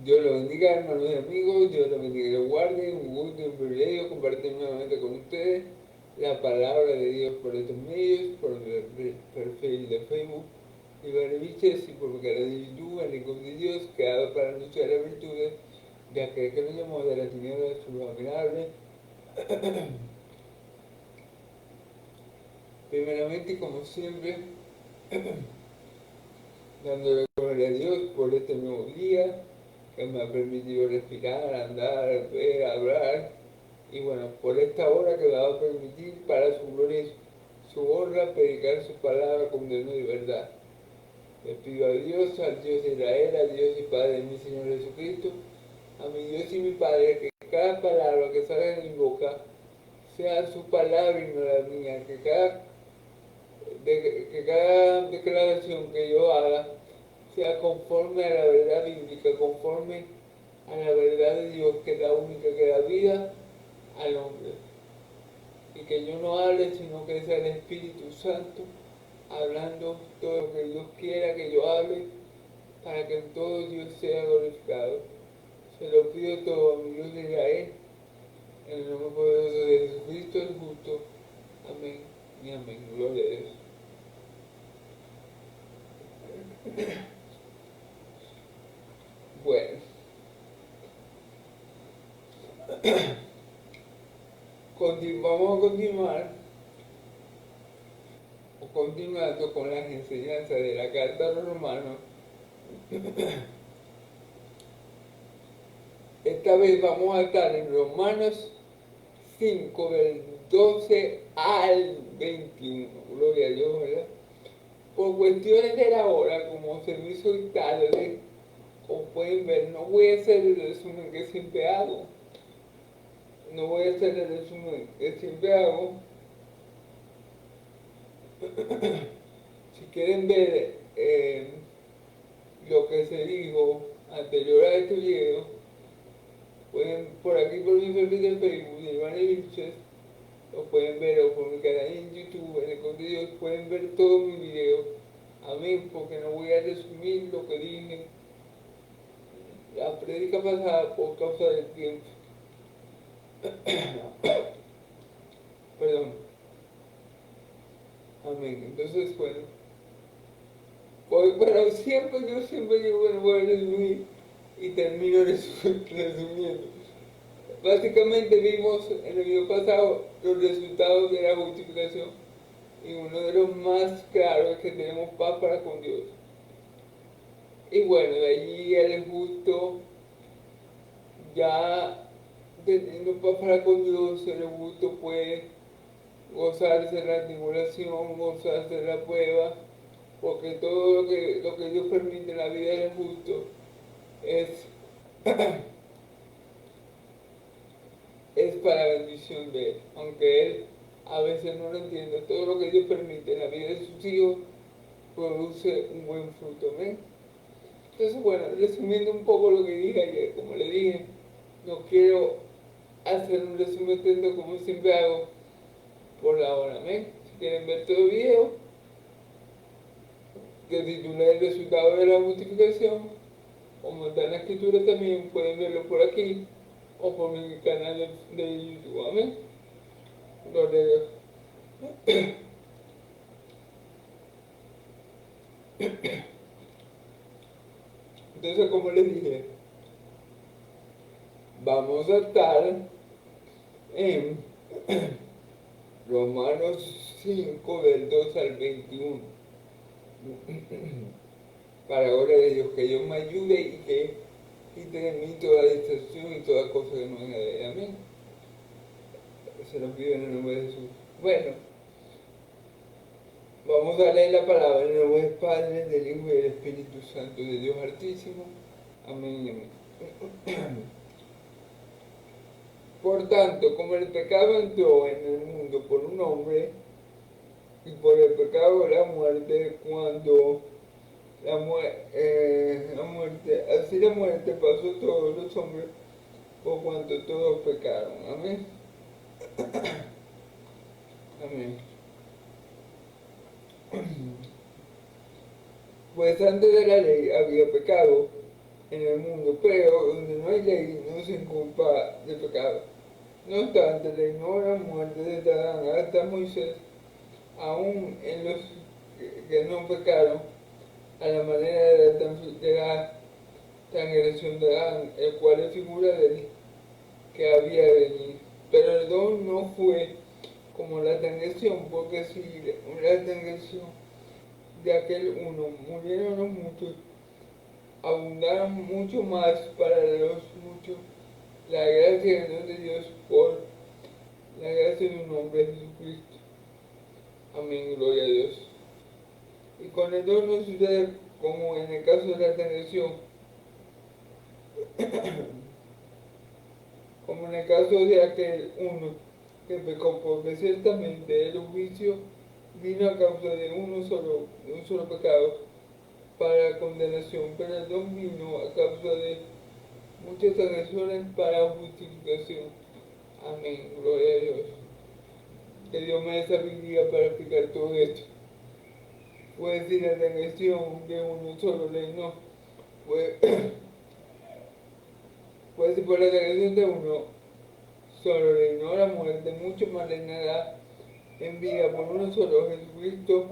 Dios lo bendiga, hermanos y amigos. Dios lo bendiga y lo guarde. Un gusto y un privilegio compartir nuevamente con ustedes la palabra de Dios por estos medios, por el perfil de Facebook y Beneviches y por mi canal de YouTube, el Hijo de Dios, creado para anunciar las virtudes de aquel que nos llamó de la tiniebla de su luz admirable. Primeramente y como siempre, dándole gloria a Dios por este nuevo día que me ha permitido respirar, andar, ver, hablar. Y bueno, por esta hora que me va a permitir para su gloria y su honra predicar su palabra con denuedo y verdad. Le pido a Dios, al Dios de Israel, al Dios y Padre de mi Señor Jesucristo, a mi Dios y mi Padre, que cada palabra que salga de mi boca sea su palabra y no la mía, que cada declaración que yo haga sea conforme a la verdad bíblica, conforme a la verdad de Dios, que es la única que da vida al hombre. Y que yo no hable, sino que sea el Espíritu Santo hablando todo lo que Dios quiera que yo hable, para que en todo Dios sea glorificado. Se lo pido todo a mi Dios de Israel, en el nombre poderoso de Jesucristo el justo. Amén y amén. Gloria a Dios. Bueno, vamos a continuar continuando con las enseñanzas de la carta a los romanos. Esta vez vamos a estar en Romanos 5, del 12 al 21. Gloria a Dios, ¿verdad? Por cuestiones de la hora, como se me hizo tarde, como pueden ver, no voy a hacer el resumen que siempre hago. No voy a hacer el resumen que siempre hago. Si quieren ver lo que se dijo anterior a este video, pueden por aquí por mi perfil de Facebook de Iván Vilches, lo pueden ver, o por mi canal en YouTube, en el contenido, pueden ver todo mi video. Amén, porque no voy a resumir lo que dije la prédica pasada por causa del tiempo. Perdón. Amén. Entonces, bueno, bueno, yo siempre digo, bueno, voy a resumir y termino resumiendo. Básicamente vimos en el video pasado los resultados de la justificación y uno de los más claros es que tenemos paz para con Dios. Y bueno, de allí el justo ya teniendo paz para con Dios, el justo puede gozarse de la tribulación, gozarse de la prueba, porque todo lo que Dios permite en la vida del justo es, es para bendición de Él, aunque Él a veces no lo entiende. Todo lo que Dios permite en la vida de sus hijos produce un buen fruto. ¿Ven? Entonces, bueno, resumiendo un poco lo que dije ayer, como le dije, no quiero hacer un resumen extenso como siempre hago por la hora. ¿Ven? Si quieren ver todo el video, que titula el resultado de la justificación, como está en la escritura también, pueden verlo por aquí o por mi canal de YouTube. Amén. Gloria a Dios. Entonces, como les dije, vamos a estar en Romanos 5, del 2 al 21. Para gloria de Dios, que Dios me ayude y que quite de mí toda distracción y toda cosa que no venga de Él. Amén. Se lo pido en el nombre de Jesús. Bueno, vamos a leer la palabra en el nombre del Padre, del Hijo y del Espíritu Santo de Dios Altísimo. Amén y amén. Por tanto, como el pecado entró en el mundo por un hombre, y por el pecado la muerte, cuando la muerte, así la muerte pasó a todos los hombres, por cuanto todos pecaron. Amén. Amén. Pues antes de la ley había pecado en el mundo, pero donde no hay ley no se inculpa de pecado. No obstante, la ignoran la muerte de Adán hasta Moisés, aún en los que no pecaron, a la manera de la transgresión de Adán, el cual es figura del que había de venir. Pero el don no fue como la transgresión, porque si la transgresión de aquel uno murieron los muchos, abundaron mucho más para los muchos la gracia y el don de Dios por la gracia de un hombre, Jesucristo. Amén, gloria a Dios. Y con el don no sucede como en el caso de la transgresión, como en el caso de aquel uno que pecó, porque ciertamente el juicio vino a causa de un solo pecado para condenación, pero el don vino a causa de muchas transgresiones para justificación. Amén, gloria a Dios. Que Dios me dé sabiduría para explicar todo esto. Puede decir la transgresión de uno solo reinó, puede decir por la transgresión de uno solo reinó la muerte, mucho más reinará en vida por uno solo, Jesucristo.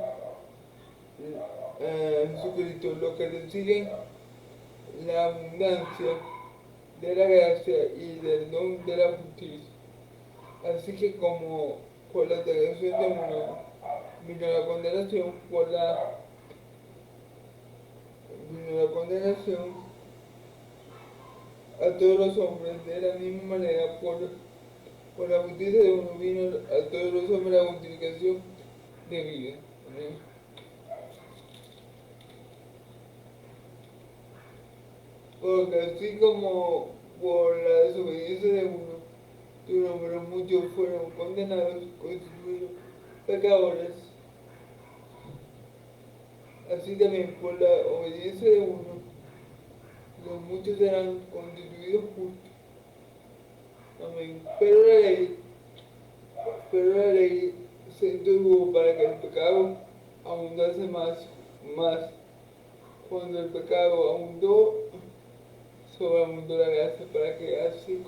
Jesucristo, los que reciben la abundancia de la gracia y del don de la justicia. Así que como por la transgresión de uno vino la condenación, vino la condenación a todos los hombres, de la misma manera por la justicia de uno vino a todos los hombres la justificación de vida. ¿Amén? Porque así como por la desobediencia de uno, pero muchos fueron condenados, constituidos pecadores, así también por la obediencia de uno, los muchos serán constituidos justos. Amén. Pero la ley se introdujo para que el pecado abundase más. Cuando el pecado abundó, sobreabundó la gracia, para que así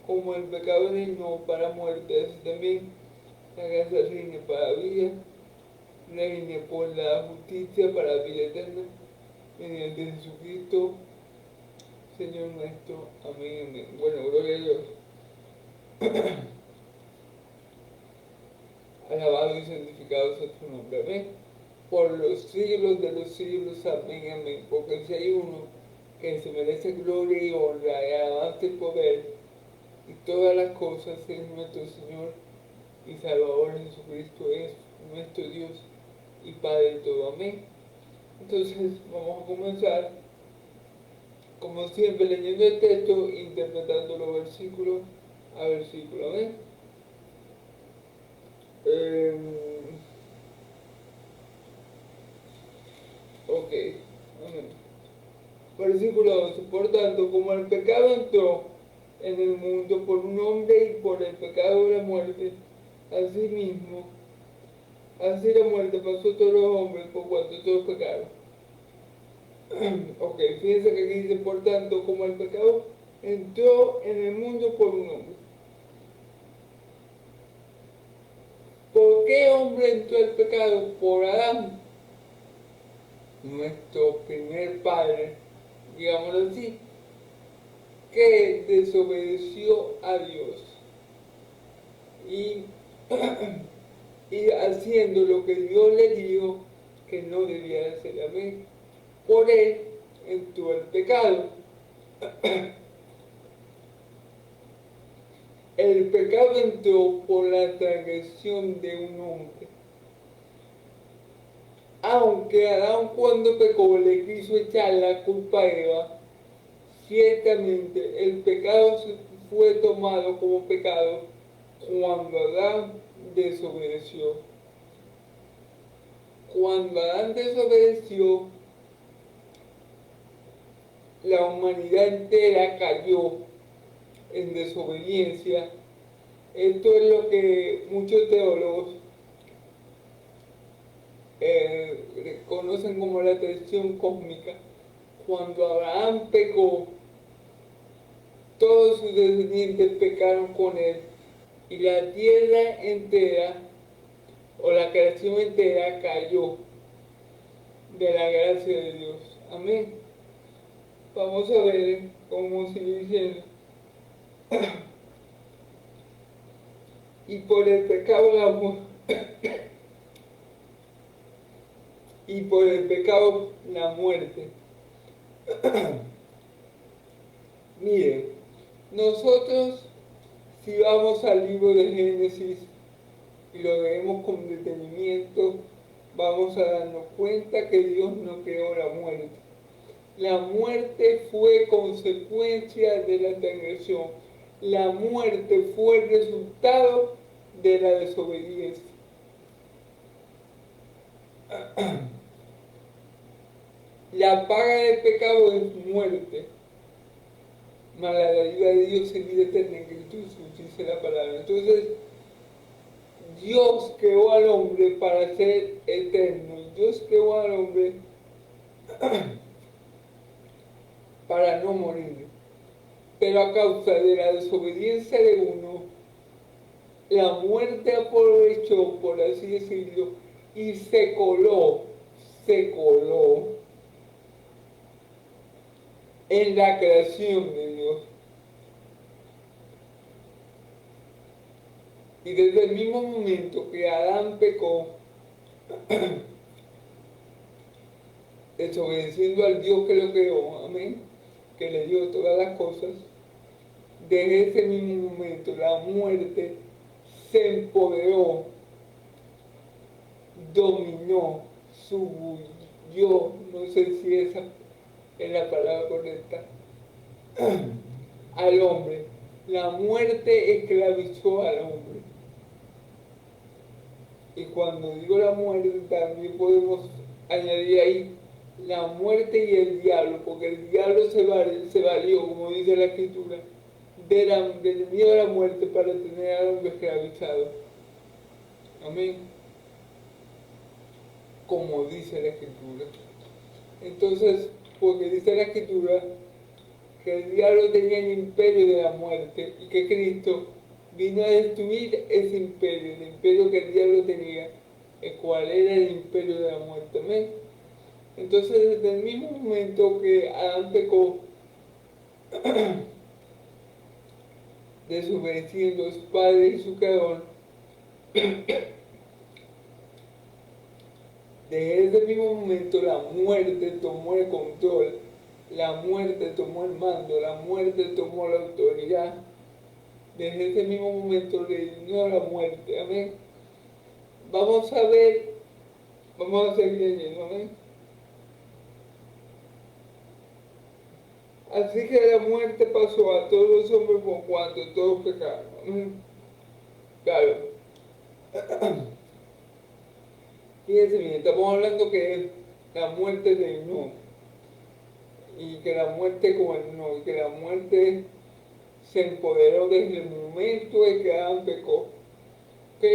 como el pecado reinó para muerte, así también la gracia reine para vida, reine por la justicia para vida eterna, mediante Jesucristo, Señor nuestro. Amén, amén. Bueno, gloria a Dios. Alabado y santificado sea tu nombre, amén. Por los siglos de los siglos, amén, amén. Porque si hay uno que se merece gloria y honra y alabanza y poder y todas las cosas, es nuestro Señor y Salvador Jesucristo, es nuestro Dios y Padre de todo, amén. Entonces vamos a comenzar, como siempre, leyendo el texto, interpretándolo versículo a versículo, amén. Ok, amén. Versículo 12. Por tanto, como el pecado entró en el mundo por un hombre y por el pecado la muerte, así la muerte pasó a todos los hombres por cuanto todos pecaron. Ok, fíjense que aquí dice, por tanto, como el pecado entró en el mundo por un hombre. ¿Por qué hombre entró el pecado? Por Adán, nuestro primer padre, digámoslo así, que desobedeció a Dios y, y haciendo lo que Dios le dijo que no debía hacer. Amén. Por él entró el pecado. El pecado entró por la transgresión de un hombre. Aunque Adán, cuando pecó, le quiso echar la culpa a Eva, ciertamente el pecado fue tomado como pecado cuando Adán desobedeció. Cuando Adán desobedeció, la humanidad entera cayó en desobediencia Esto es lo que muchos teólogos conocen como la tradición cósmica. Cuando Abraham pecó, todos sus descendientes pecaron con él y la tierra entera o la creación entera cayó de la gracia de Dios. Amén. Vamos a ver cómo sigue diciendo. Y por el pecado la y por el pecado la muerte. Miren, nosotros si vamos al libro de Génesis y lo leemos con detenimiento, vamos a darnos cuenta que Dios no creó la muerte. La muerte fue consecuencia de la transgresión. La muerte fue el resultado de la desobediencia. La paga del pecado es muerte, mas la dádiva de Dios es vida eterna en Cristo Jesús, dice la palabra. Entonces, Dios creó al hombre para ser eterno. Dios creó al hombre para no morir. Pero a causa de la desobediencia de uno, la muerte aprovechó, por así decirlo, y se coló en la creación de Dios. Y desde el mismo momento que Adán pecó, desobedeciendo al Dios que lo creó, amén, que le dio todas las cosas, desde ese mismo momento la muerte se empoderó, dominó, subyugó, no sé si esa es la palabra correcta, al hombre. La muerte esclavizó al hombre. Y cuando digo la muerte, también podemos añadir ahí la muerte y el diablo, porque el diablo se valió, como dice la Escritura, del miedo a la muerte para tener al hombre esclavizado. Amén. Como dice la Escritura. Entonces, porque dice la Escritura que el diablo tenía el imperio de la muerte y que Cristo vino a destruir ese imperio, el imperio que el diablo tenía, el cual era el imperio de la muerte. Amén. Entonces, desde el mismo momento que Adán pecó, desobedeciendo a su padre y su creador, desde ese mismo momento la muerte tomó el control, la muerte tomó el mando, la muerte tomó la autoridad. Desde ese mismo momento reinó la muerte. Amén. Vamos a ver, vamos a seguir leyendo. Amén. Así que la muerte pasó a todos los hombres por cuanto todos pecaron. Amén. Claro. Fíjense bien, estamos hablando que la muerte reinó y que la muerte gobernó y que la muerte se empoderó desde el momento en que Adán pecó. ¿Ok?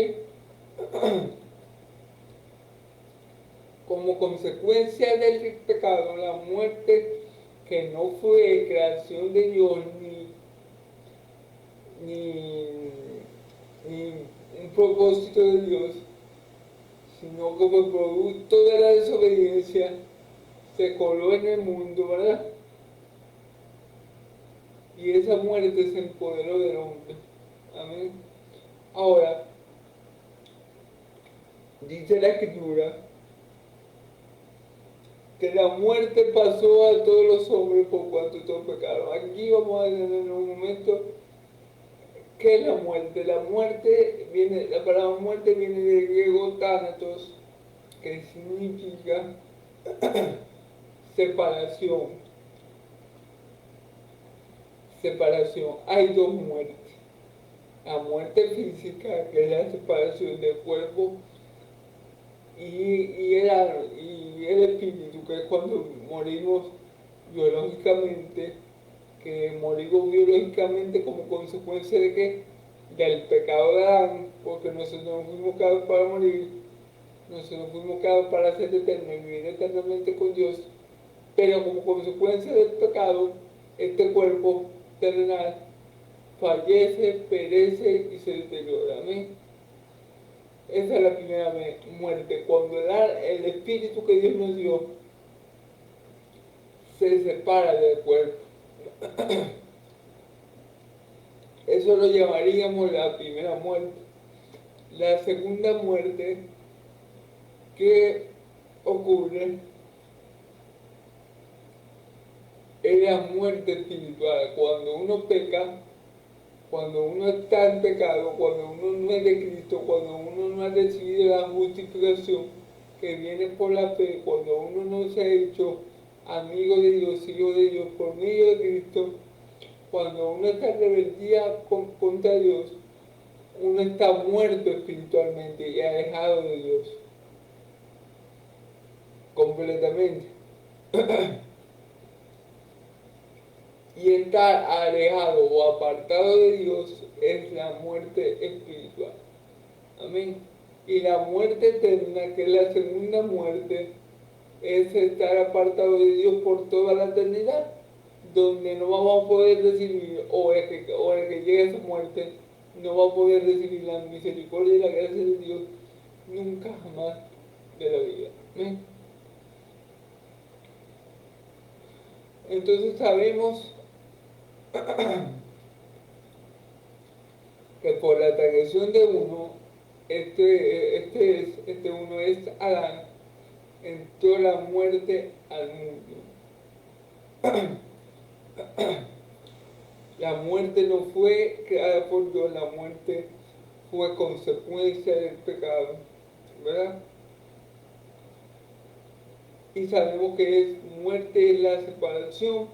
Como consecuencia del pecado, la muerte, que no fue creación de Dios ni un propósito de Dios, sino como producto de la desobediencia, se coló en el mundo, ¿verdad? Y esa muerte se empoderó del hombre. Amén. Ahora, dice la Escritura que la muerte pasó a todos los hombres por cuanto todos pecaron. Aquí vamos a tener en un momento ¿qué es la muerte? La muerte viene, la palabra muerte viene del griego thanatos, que significa separación. Separación. Hay dos muertes. La muerte física, que es la separación del cuerpo, y el espíritu, que es cuando morimos biológicamente, que morimos biológicamente como consecuencia de qué? del pecado de Adán, porque nosotros no fuimos creados para morir, nosotros fuimos creados para ser eternos y vivir eternamente con Dios, pero como consecuencia del pecado, este cuerpo terrenal fallece, perece y se deteriora. Amén. Esa es la primera muerte, cuando el espíritu que Dios nos dio se separa del cuerpo. Eso lo llamaríamos la primera muerte. La segunda muerte que ocurre es la muerte espiritual. Cuando uno peca, cuando uno está en pecado, cuando uno no es de Cristo, cuando uno no ha recibido la justificación que viene por la fe, cuando uno no se ha hecho amigo de Dios, hijo de Dios por medio de Cristo, cuando uno está en rebeldía contra Dios, uno está muerto espiritualmente y alejado de Dios completamente. Y estar alejado o apartado de Dios es la muerte espiritual. Amén. Y la muerte eterna, que es la segunda muerte, es estar apartado de Dios por toda la eternidad, donde no vamos a poder recibir, o el que llegue a esa muerte, no va a poder recibir la misericordia y la gracia de Dios nunca jamás de la vida. Amén. Entonces sabemos que por la transgresión de uno, este uno es Adán, entró la muerte al mundo. La muerte no fue creada por Dios, la muerte fue consecuencia del pecado, ¿verdad? Y sabemos que muerte es la separación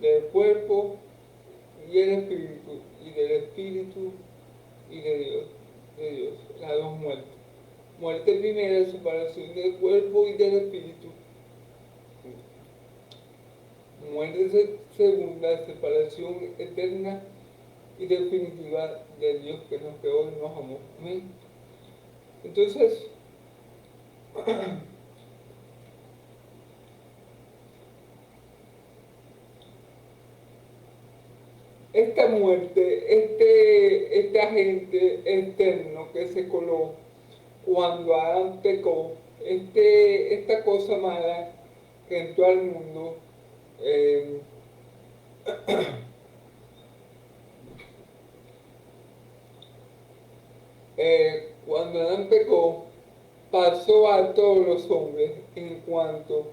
del cuerpo y el espíritu, y del espíritu y de Dios, las dos muertes. Muerte primera, separación del cuerpo y del espíritu. Muerte segunda, separación eterna y definitiva de Dios que nos creó y nos amó. ¿Amén? Entonces, esta muerte, este agente externo que se coló cuando Adán pecó, esta cosa mala que entró al mundo, eh, cuando Adán pecó, pasó a todos los hombres en cuanto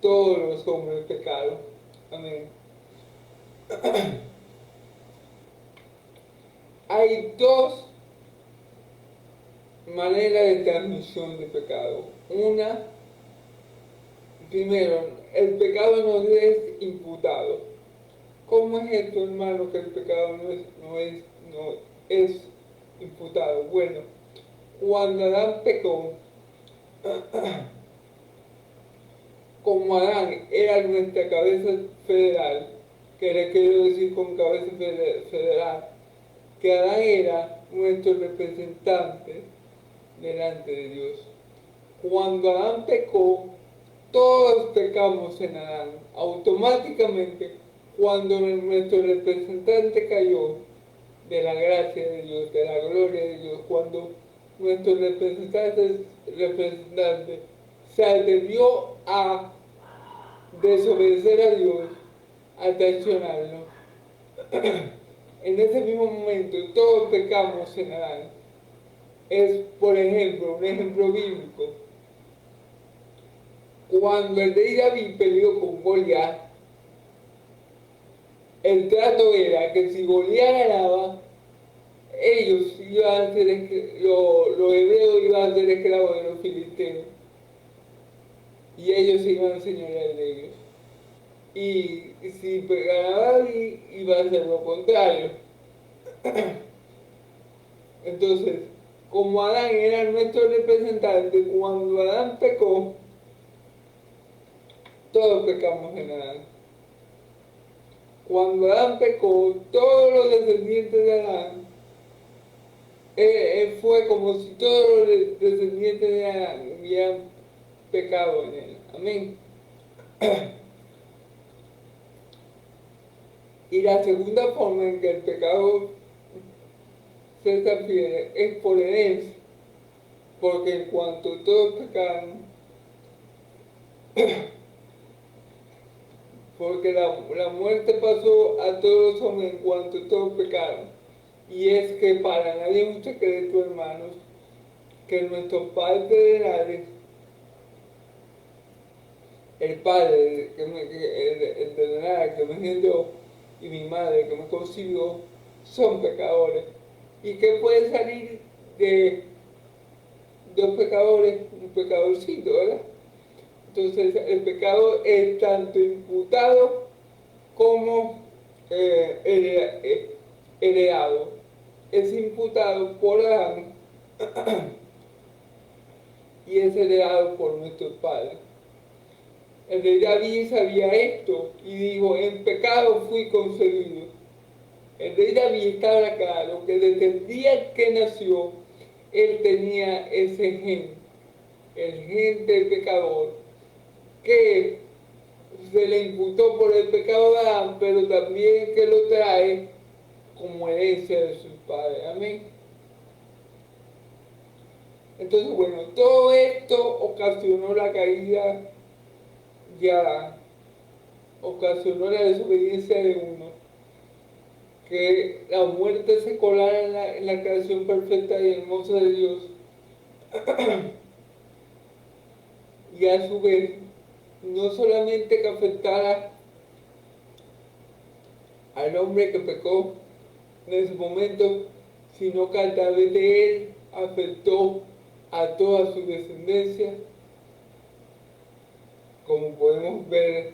todos los hombres pecaron. Amén. Hay dos maneras de transmisión de pecado. Una, primero, el pecado nos es imputado. ¿Cómo es esto, hermano, que el pecado no es imputado? Bueno, cuando Adán pecó, como Adán era nuestra cabeza federal, que le quiero decir con cabeza federal, que Adán era nuestro representante delante de Dios. Cuando Adán pecó, todos pecamos en Adán. Automáticamente, cuando nuestro representante cayó de la gracia de Dios, de la gloria de Dios, cuando nuestro representante se atrevió a desobedecer a Dios, a traicionarlo, en ese mismo momento todos pecamos en Adán. Es, por ejemplo, un ejemplo bíblico. Cuando el rey David peleó con Goliat, el trato era que si Goliat ganaba, ellos iban a ser los hebreos iban a ser esclavos de los filisteos y ellos se iban a enseñorear de ellos. Y si ganaba David, iba a ser lo contrario. Entonces, como Adán era nuestro representante, cuando Adán pecó, todos pecamos en Adán. Cuando Adán pecó, todos los descendientes de Adán fue como si todos los descendientes de Adán hubieran pecado en él. Amén. Y la segunda forma en que el pecado se transfiere es por herencia, porque en cuanto todos pecaron, porque la muerte pasó a todos los hombres en cuanto todos pecaron. Y es que para nadie es un secreto, hermanos, que nuestro Padre terrenal, el Padre el terrenal que me engendró y mi madre que me concibió, son pecadores. ¿Y qué puede salir de dos pecadores? Un pecadorcito, ¿verdad? Entonces el pecado es tanto imputado como heredado. Es imputado por Adán y es heredado por nuestros padres. El rey David sabía esto y dijo, en pecado fui concebido. El rey David estaba claro que desde el día que nació, él tenía ese gen, el gen del pecador, que se le imputó por el pecado de Adán, pero también que lo trae como herencia de sus padres. Amén. Entonces, bueno, todo esto ocasionó la caída de Adán, ocasionó la desobediencia de uno, que la muerte se colara en la creación perfecta y hermosa de Dios, y a su vez, no solamente que afectara al hombre que pecó en ese momento, sino que a través de él afectó a toda su descendencia, como podemos ver,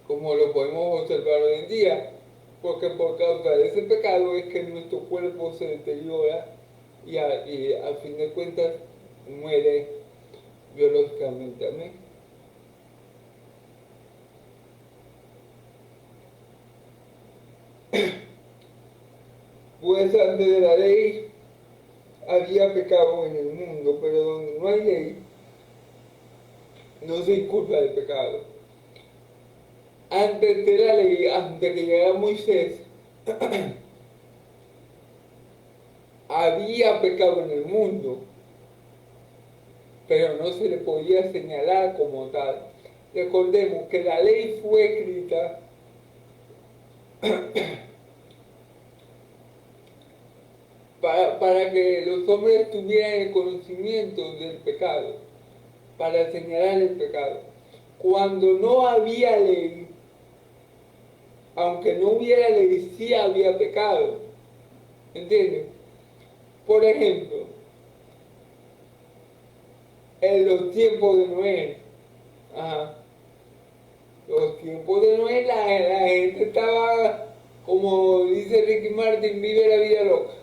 como lo podemos observar hoy en día, porque por causa de ese pecado es que nuestro cuerpo se deteriora y a fin de cuentas muere biológicamente. Amén. Pues antes de la ley había pecado en el mundo, pero donde no hay ley, no se inculpa el pecado. Antes de la ley, antes que llegara Moisés, había pecado en el mundo, pero no se le podía señalar como tal. Recordemos que la ley fue escrita para que los hombres tuvieran el conocimiento del pecado, para señalar el pecado. Cuando no había ley, aunque no hubiera ley, sí había pecado. ¿Entiendes? Por ejemplo, en los tiempos de Noé, ajá, los tiempos de Noé, la gente estaba, como dice Ricky Martin, vive la vida loca.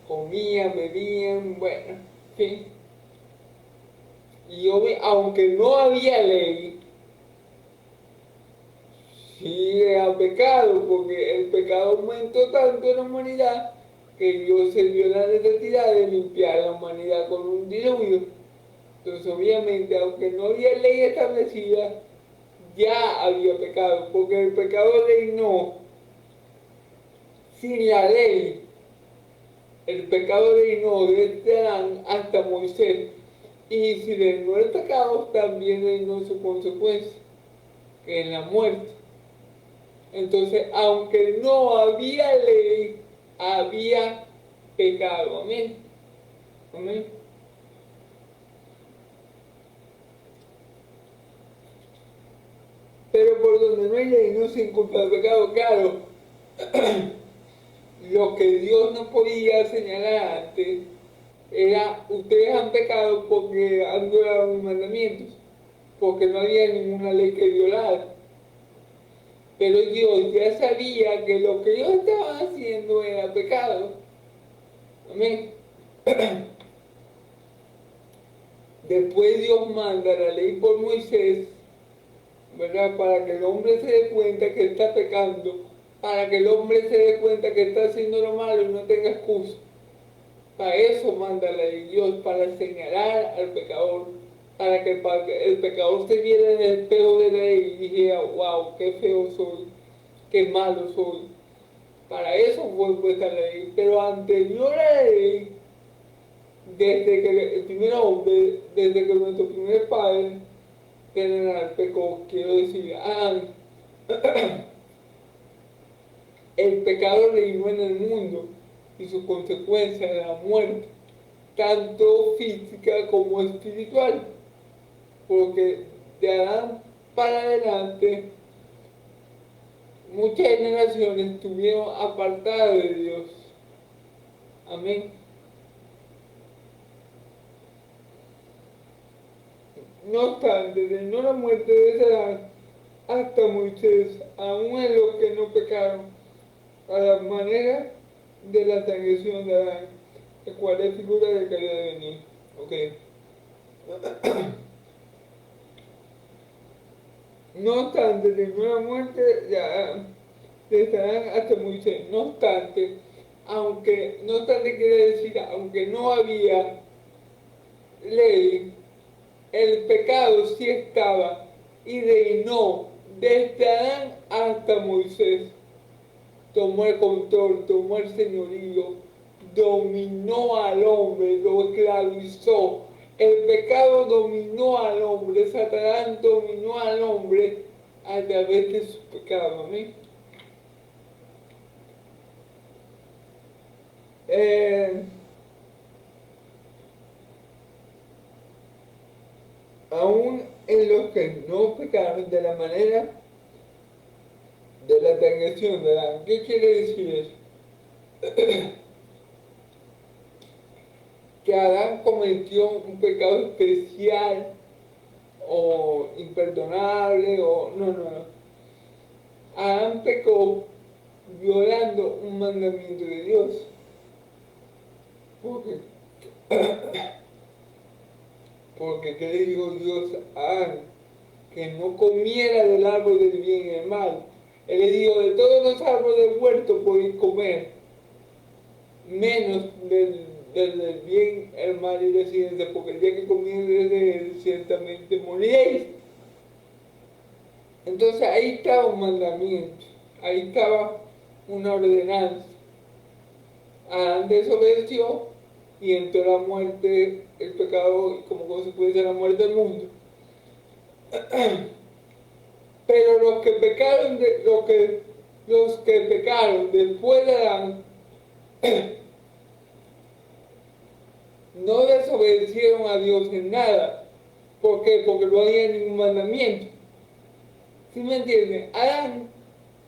Comían, bebían, bueno, en fin. Y aunque no había ley, sí era pecado, porque el pecado aumentó tanto en la humanidad que Dios se vio la necesidad de limpiar a la humanidad con un diluvio. Entonces, obviamente, aunque no había ley establecida, ya había pecado, porque el pecado reinó sin la ley. El pecado reinó desde Adán hasta Moisés. Y si reinó el pecado, también reinó su consecuencia, que es la muerte. Entonces, aunque no había ley, había pecado. Amén. Amén. Pero por donde no hay ley no se inculpa el pecado. Claro, lo que Dios no podía señalar antes era, ustedes han pecado porque han violado mis mandamientos, porque no había ninguna ley que violar. Pero Dios ya sabía que lo que ellos estaban haciendo era pecado. Amén. Después Dios manda la ley por Moisés, ¿verdad? Para que el hombre se dé cuenta que está pecando para que el hombre se dé cuenta que está haciendo lo malo y no tenga excusa. Para eso manda la ley Dios, para señalar al pecador, para que el pecador se viera en el espejo de la ley y dijera, wow, qué feo soy, qué malo soy. Para eso fue puesta la ley, pero anterior a la ley, desde que el primer hombre, desde que nuestro primer padre general pecó, quiero decir, el pecado reinó en el mundo y su consecuencia es la muerte, tanto física como espiritual, porque de Adán para adelante muchas generaciones estuvieron apartadas de Dios. Amén. No obstante, de no la muerte de Adán hasta Moisés, aún en los que no pecaron, a la manera de la transgresión de Adán, el cual es figura del que había de venir. Okay. No obstante, de la muerte de Adán, de Adán hasta Moisés, no obstante, aunque, no obstante quiere decir, aunque no había ley, el pecado sí estaba y reinó desde Adán hasta Moisés. Tomó el control, tomó el señorío, dominó al hombre, lo esclavizó. El pecado dominó al hombre, Satanás dominó al hombre a través de su pecado. ¿Amén? Aún en los que no pecaron de la manera de la transgresión de Adán. ¿Qué quiere decir eso? Que Adán cometió un pecado especial o imperdonable o no. Adán pecó violando un mandamiento de Dios. Porque, porque ¿qué le dijo Dios a Adán? Que no comiera del árbol del bien y el mal. Él le dijo, de todos los árboles del huerto podéis comer, menos del bien, el mal y la ciencia, porque el día que comierais de él, ciertamente moriréis. Entonces ahí estaba un mandamiento, ahí estaba una ordenanza. Adán desobedeció y entró la muerte, el pecado, y como consecuencia la muerte del mundo. Pero los que pecaron, los que pecaron después de Adán, no desobedecieron a Dios en nada. ¿Por qué? Porque no había ningún mandamiento. ¿Sí me entienden? Adán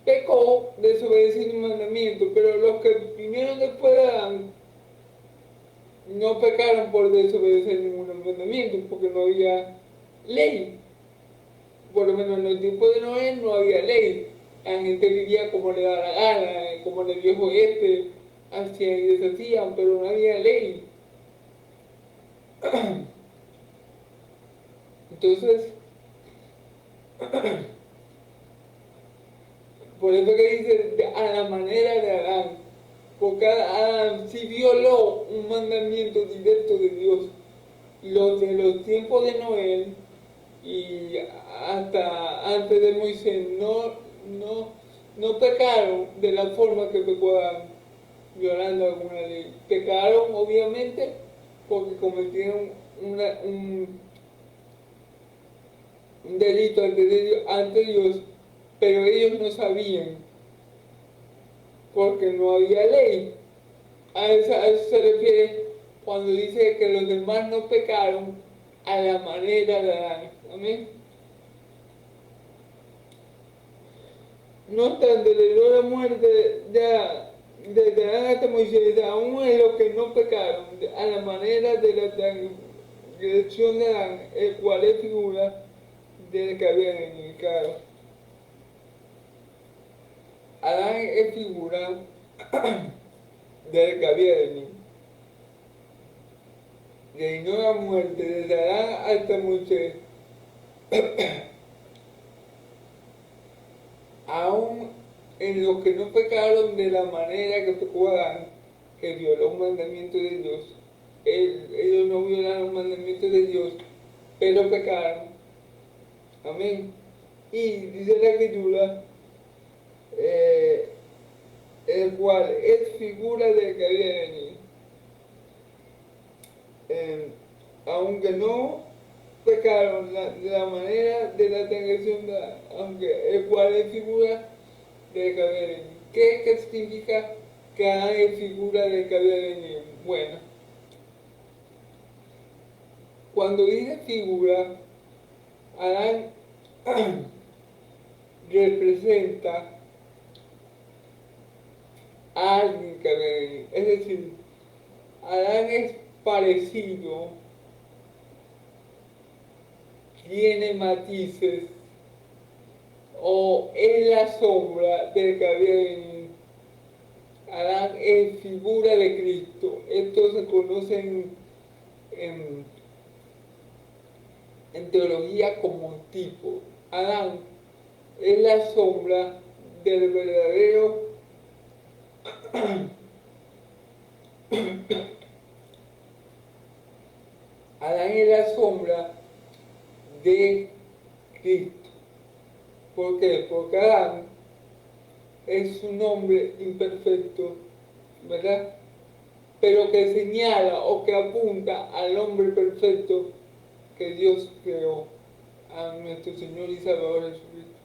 pecó desobedeciendo un mandamiento, pero los que vinieron después de Adán no pecaron por desobedecer ningún mandamiento, porque no había ley. Por lo menos en el tiempo de Noé no había ley. La gente vivía como le daba la gana, como en el viejo oeste, hacían y deshacían, pero no había ley. Entonces, por eso que dice a la manera de Adán, porque Adán sí violó un mandamiento directo de Dios. Los de los tiempos de Noé y hasta antes de Moisés no pecaron de la forma que pecó Adán, violando alguna ley. Pecaron obviamente porque cometieron un delito ante Dios, pero ellos no sabían, porque no había ley. A eso se refiere cuando dice que los demás no pecaron a la manera de Adán. Amén. No obstante, le dio la muerte de Adán hasta Moisés, aún en los que no pecaron, a la manera de la transgresión de Adán, el cual es figura del que había venido. Claro. Adán es figura del que había venido. Reinó la muerte desde Adán hasta Moisés. Aún en los que no pecaron de la manera que pecó Adán, que violó un mandamiento de Dios. Ellos no violaron un mandamiento de Dios, pero pecaron. Amén. Y dice la Escritura, el cual es figura del que había de venir. Aunque no pecaron de la manera de la transgresión de Adán, aunque el cual es figura del que había de venir. ¿Qué significa que Adán es figura del que había de venir? Bueno, cuando dice figura, Adán representa a alguien que había de venir. Es decir, Adán es parecido, tiene matices, o es la sombra del que había de venir. Adán es figura de Cristo. Esto se conoce en, en teología como tipo. Adán es la sombra del verdadero Adán es la sombra de Cristo. ¿Por qué? Porque Adán es un hombre imperfecto, ¿verdad? Pero que señala o que apunta al hombre perfecto que Dios creó, a nuestro Señor y Salvador Jesucristo.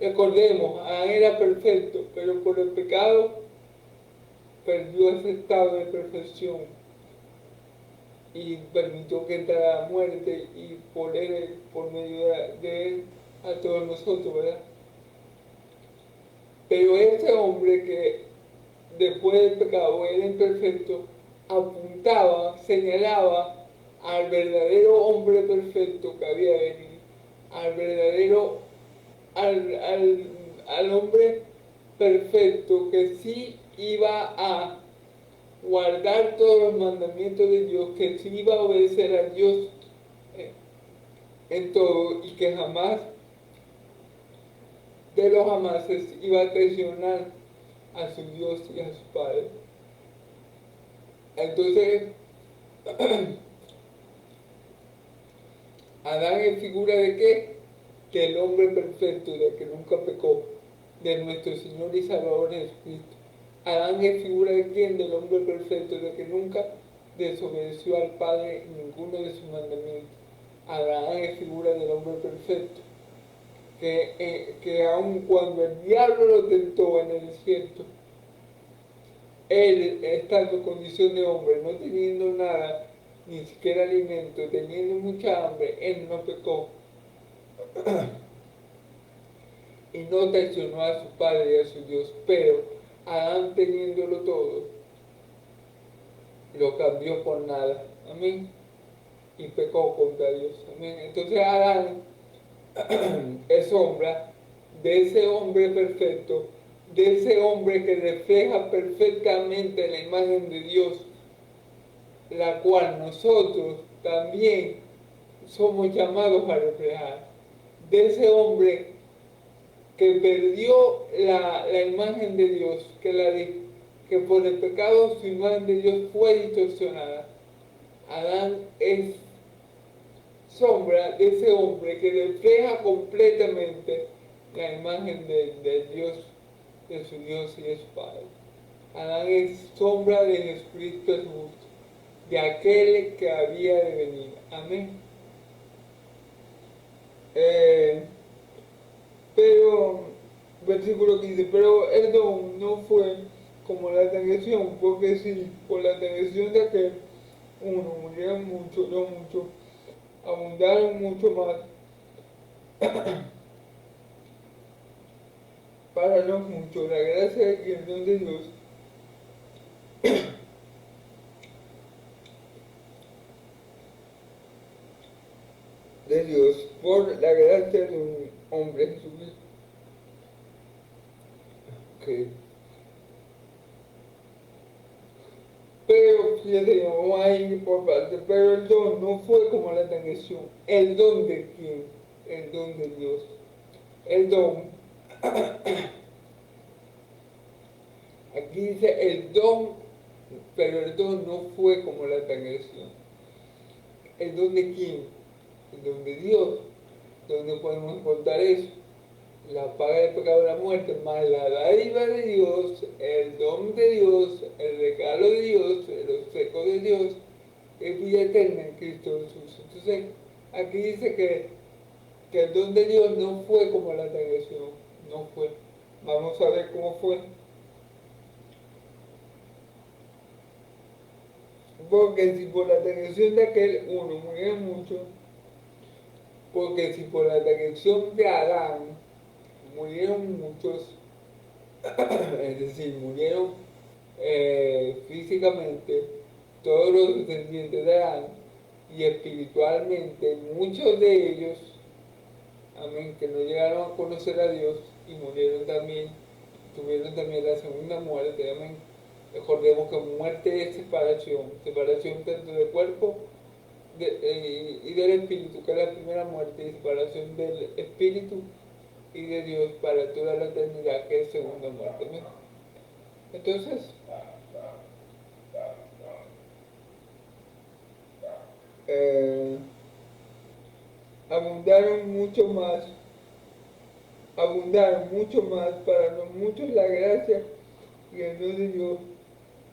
Recordemos, Adán era perfecto, pero por el pecado perdió ese estado de perfección y permitió que entrara la muerte y por él, por medio de él, a todos nosotros, ¿verdad? Pero este hombre que después del pecado era imperfecto, apuntaba, señalaba al verdadero hombre perfecto que había venido, al verdadero, al hombre perfecto que sí iba a guardar todos los mandamientos de Dios, que sí iba a obedecer a Dios en todo y que jamás de los jamases iba a traicionar a su Dios y a su Padre. Entonces, Adán es figura de qué? Del hombre perfecto, de que nunca pecó, de nuestro Señor y Salvador Jesucristo. Adán es figura de quién? Del hombre perfecto, de que nunca desobedeció al Padre en ninguno de sus mandamientos. Adán es figura del hombre perfecto, que aun cuando el diablo lo tentó en el desierto, él, estando en condición de hombre, no teniendo nada, ni siquiera alimento, teniendo mucha hambre, él no pecó y no traicionó a su padre y a su Dios. Pero Adán, teniéndolo todo, lo cambió por nada. Amén. Y pecó contra Dios. Amén. Entonces Adán es sombra de ese hombre perfecto, de ese hombre que refleja perfectamente la imagen de Dios, la cual nosotros también somos llamados a reflejar. De ese hombre que perdió la imagen de Dios, que por el pecado su imagen de Dios fue distorsionada. Adán es sombra de ese hombre que refleja completamente la imagen de Dios, de su Dios y de su Padre. Adán es sombra de Jesucristo Jesús, de aquel que había de venir. Amén. Pero, versículo 15, pero el don no fue como la transgresión, porque si por la transgresión de aquel uno murieron mucho, no mucho, abundaron mucho más para los muchos la gracia y el don de Dios por la gracia de un hombre Jesucristo. Okay. Pero, fíjate, vamos a ir por parte, pero el don no fue como la transgresión. ¿El don de quién? El don de Dios. El don aquí dice el don, pero el don no fue como la transgresión. ¿El don de quién? El don de Dios. ¿Dónde podemos encontrar eso? La paga del pecado de la muerte, más la dádiva de Dios, el don de Dios, el regalo de Dios, el obsequio de Dios, es vida eterna en Cristo Jesús. Entonces, aquí dice que el don de Dios no fue como la transgresión, no fue. Vamos a ver cómo fue. Porque si por la transgresión de aquel uno murieron muchos, porque si por la transgresión de Adán murieron muchos, es decir, murieron físicamente todos los descendientes de Adán y espiritualmente muchos de ellos, amén, que no llegaron a conocer a Dios y murieron también, tuvieron también la segunda muerte, amén. Recordemos que muerte es separación, separación tanto del cuerpo y del espíritu, que es la primera muerte, y separación del espíritu y de Dios para toda la eternidad, que es segunda muerte. ¿No? Entonces, abundaron mucho más para los muchos la gracia y el don de Dios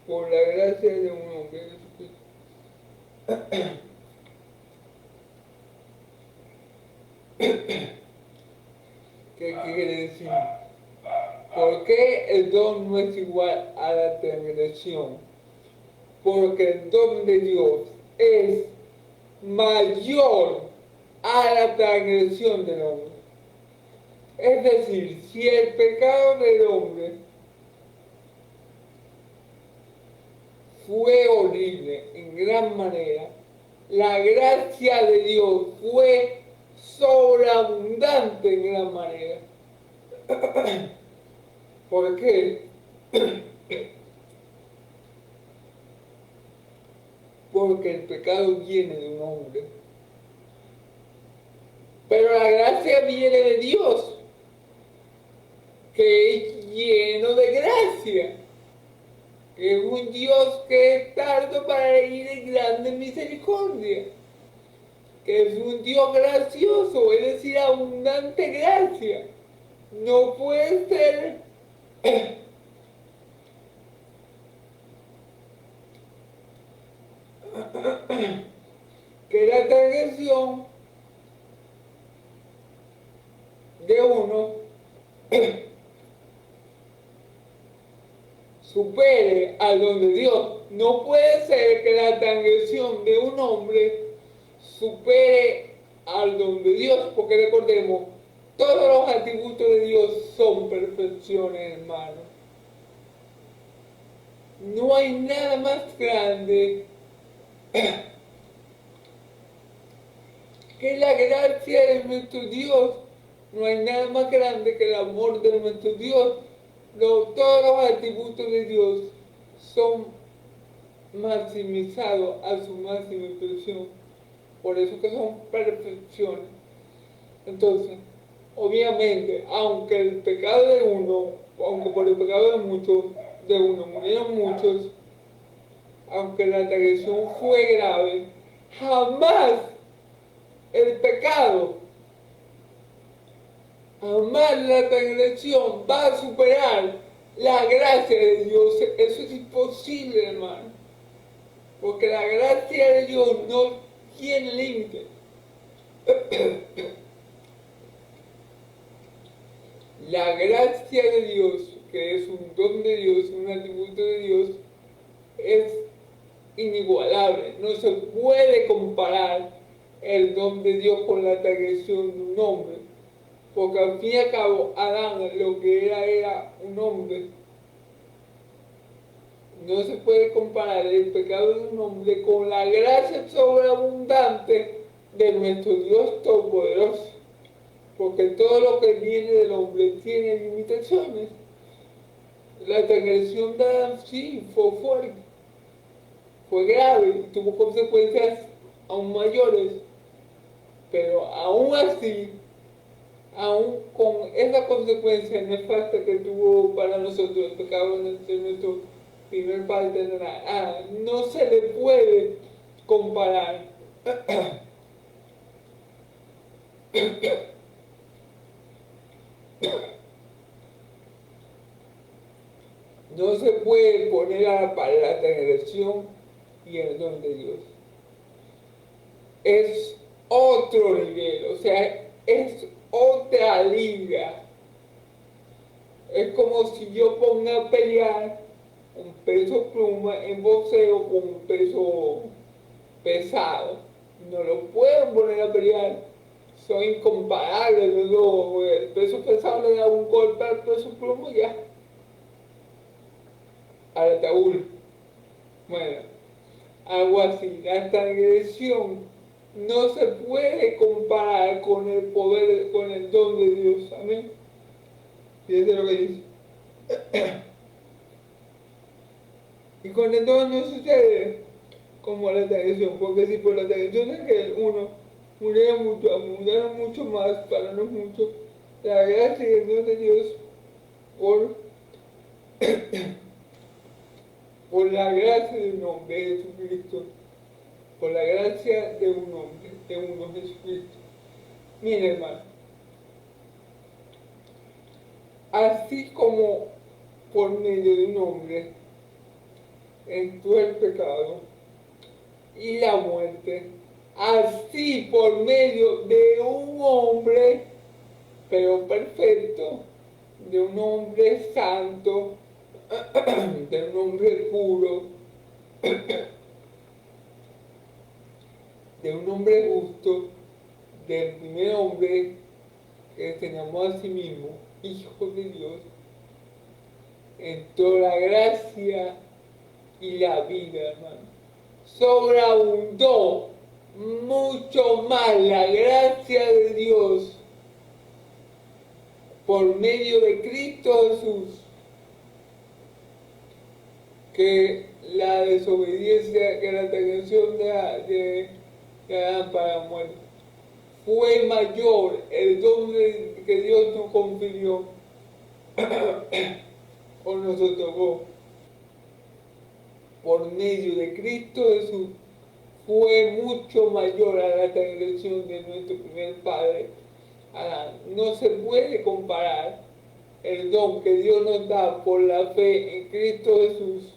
por la gracia de un hombre, Jesucristo. ¿Qué quiere decir? ¿Por qué el don no es igual a la transgresión? Porque el don de Dios es mayor a la transgresión del hombre. Es decir, si el pecado del hombre fue horrible en gran manera, la gracia de Dios fue sobreabundante en gran manera. ¿Por qué? Porque el pecado viene de un hombre. Pero la gracia viene de Dios, que es lleno de gracia, que es un Dios que es tardo para ir en grande misericordia, que es un Dios gracioso, es decir, abundante gracia. No puede ser que la transgresión de uno supere al don de Dios. No puede ser que la transgresión de un hombre supere al don de Dios, porque recordemos, todos los atributos de Dios son perfecciones, hermano. No hay nada más grande que la gracia de nuestro Dios. No hay nada más grande que el amor de nuestro Dios. Todos los atributos de Dios son maximizados a su máxima expresión. Por eso que son perfecciones. Entonces, obviamente, aunque el pecado de uno, aunque por el pecado de muchos, de uno murieron muchos, aunque la transgresión fue grave, jamás el pecado, jamás la transgresión va a superar la gracia de Dios. Eso es imposible, hermano. Porque la gracia de Dios no tiene límite. La gracia de Dios, que es un don de Dios, un atributo de Dios, es inigualable. No se puede comparar el don de Dios con la transgresión de un hombre. Porque al fin y al cabo, Adán lo que era un hombre. No se puede comparar el pecado de un hombre con la gracia sobreabundante de nuestro Dios Todopoderoso. Porque todo lo que viene del hombre tiene limitaciones. La transgresión de Adán sí fue fuerte, fue grave y tuvo consecuencias aún mayores. Pero aún así, aún con esa consecuencia nefasta que tuvo para nosotros el pecado de nuestro primer padre terrenal, no se le puede comparar. No se puede poner a la par la transgresión y el don de Dios. Es otro nivel, o sea, es otra liga. Es como si yo ponga a pelear un peso pluma en boxeo con un peso pesado. No lo puedo poner a pelear. Son incomparables los dos. El peso pesado le da un golpe al peso pluma y ya. Al ataúd. Bueno, algo así. La transgresión no se puede comparar con el poder, con el don de Dios. Amén. Fíjense lo que dice. Y con el don no sucede como la tradición, porque si por la tradición es que uno muriera mucho más, para no mucho, la gracia y el don de Dios por, por la gracia de un hombre, Jesucristo, por la gracia de un hombre, de uno, Jesucristo. Mire, hermano, así como por medio de un hombre entró el pecado y la muerte, así por medio de un hombre, pero perfecto, de un hombre santo, de un hombre puro, de un hombre justo, del primer hombre que se llamó a sí mismo Hijo de Dios, entró la gracia y la vida, hermano. Sobreabundó mucho más la gracia de Dios por medio de Cristo Jesús que la desobediencia, que la transgresión de Adán para la muerte. Fue mayor el don que Dios nos confirió con nosotros por medio de Cristo Jesús. Fue mucho mayor a la transgresión de nuestro primer padre Adán. No se puede comparar el don que Dios nos da por la fe en Cristo Jesús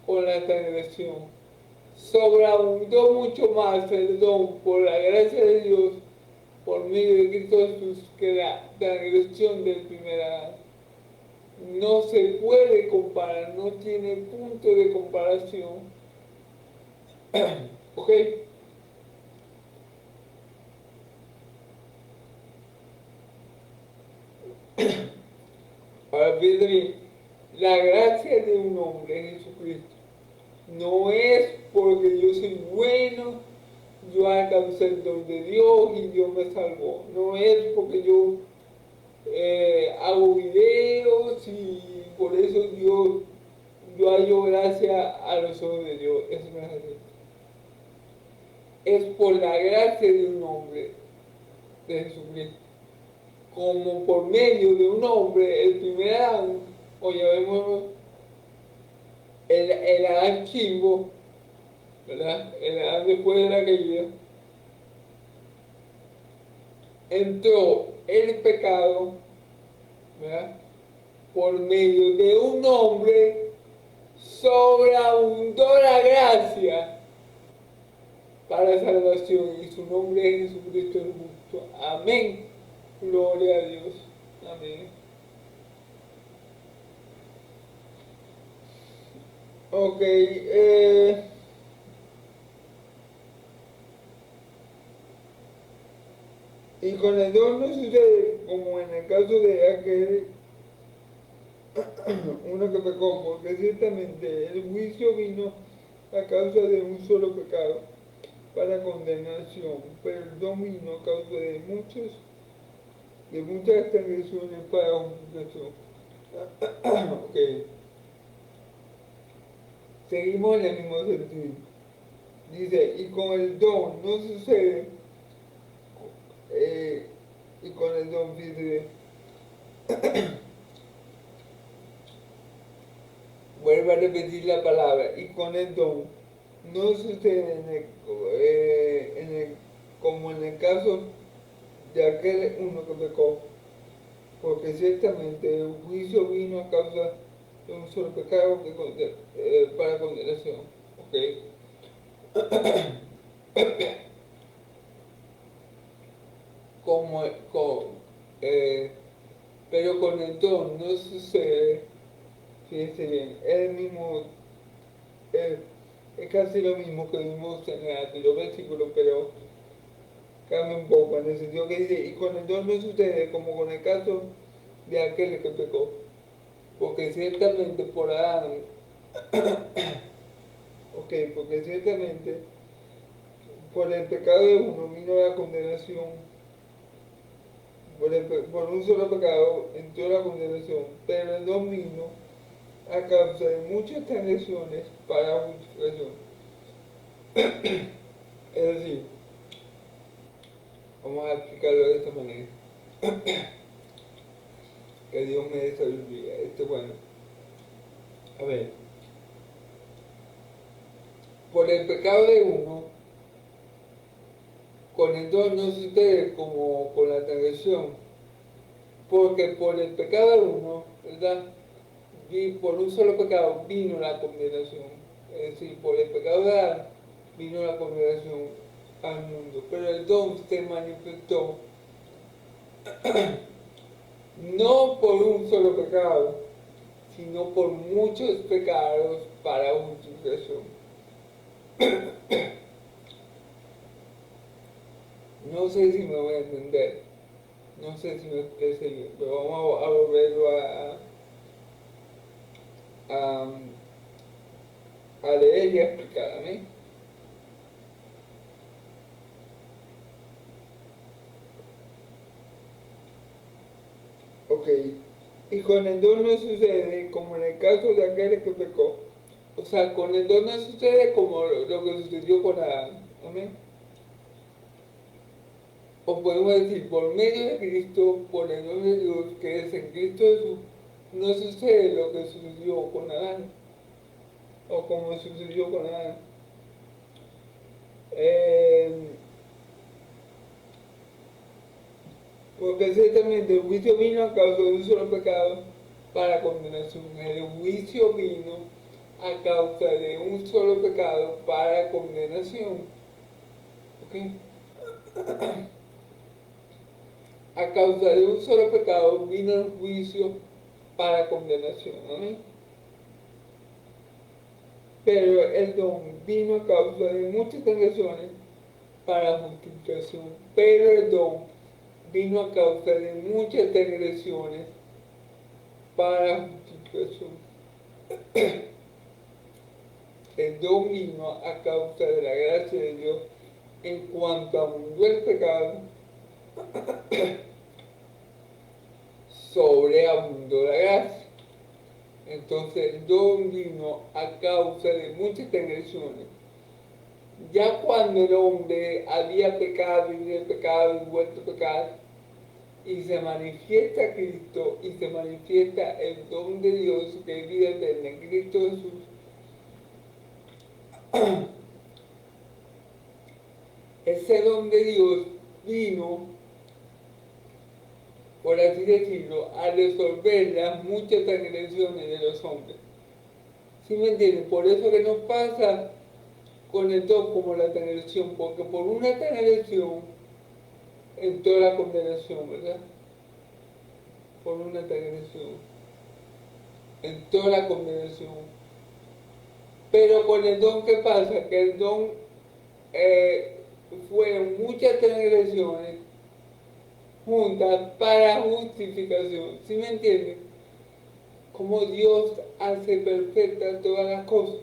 con la transgresión. Sobreabundó mucho más el don por la gracia de Dios por medio de Cristo Jesús que la transgresión del primer Adán. No se puede comparar, no tiene punto de comparación. ¿Ok? Ahora fíjate bien, la gracia de un hombre, Jesucristo, no es porque yo soy bueno, yo alcancé el don de Dios y Dios me salvó. No es porque yo hago videos y por eso yo hallo gracia a los ojos de Dios. Eso no es así. Es por la gracia de un hombre, de Jesucristo. Como por medio de un hombre, el primer Adán, o llamémoslo el Adán chimbo, ¿verdad? El Adán después de la caída, entró el pecado, ¿verdad? Por medio de un hombre, sobreabundó la gracia para salvación y su nombre es Jesucristo el justo. Amén. Gloria a Dios. Amén. Ok. Y con el don no sucede como en el caso de aquel uno que pecó, porque ciertamente el juicio vino a causa de un solo pecado para condenación, pero el don vino a causa de muchas transgresiones para justificación. Ok, seguimos en el mismo sentido. Dice, y con el don no sucede y con el don, fíjate, vuelvo a repetir la palabra, y con el don, no sucede como en el caso de aquel uno que pecó, porque ciertamente el juicio vino a causa de un solo pecado para condenación. ¿Ok? Como, eh, pero con el don no sucede, fíjense bien, es casi lo mismo que vimos en el anterior versículo, pero cambia un poco, en el sentido que dice, y con el don no sucede como con el caso de aquel que pecó, porque ciertamente por Adán, ok, porque ciertamente por el pecado de uno vino la condenación, por un solo pecado entró la condenación, pero el don vino a causa de muchas transgresiones para justificación. Es decir, vamos a explicarlo de esta manera. Que Dios me dé sabiduría. Bueno, a ver, por el pecado de uno, con el don no sucede como con la transgresión, porque por el pecado de uno, ¿verdad? Y por un solo pecado vino la condenación. Es decir, por el pecado de Adán vino la condenación al mundo. Pero el don se manifestó no por un solo pecado, sino por muchos pecados para justificación. No sé si me voy a entender, no sé si me expresé bien, pero vamos a volverlo a, a leer y a explicar. Amén. Ok, y con el don no sucede como en el caso de aquel que pecó. O sea, con el don no sucede como lo que sucedió con Adán. Amén. O podemos decir, por medio de Cristo, por el don de Dios, que es en Cristo Jesús, no sucede lo que sucedió con Adán, o como sucedió con Adán. Eh, Porque ciertamente el juicio vino a causa de un solo pecado para condenación. El juicio vino a causa de un solo pecado para condenación. ¿Ok? A causa de un solo pecado vino el juicio para condenación. ¿Amén? Pero el don vino a causa de muchas transgresiones para justificación. Pero el don vino a causa de muchas transgresiones para justificación. El don vino a causa de la gracia de Dios. En cuanto abundó el pecado, sobreabundó la gracia. Entonces el don vino a causa de muchas transgresiones. Ya cuando el hombre había pecado y el pecado y vuelto a pecar, y se manifiesta Cristo y se manifiesta el don de Dios que es vida eterna en Cristo Jesús, ese don de Dios vino, por así decirlo, a resolver las muchas transgresiones de los hombres. ¿Sí me entienden? Por eso que nos pasa con el don como la transgresión, porque por una transgresión entró la condenación, ¿verdad? Por una transgresión entró la condenación. Pero con el don, ¿qué pasa? Que el don fueron muchas transgresiones juntas para justificación. ¿Sí me entienden? Como Dios hace perfectas todas las cosas.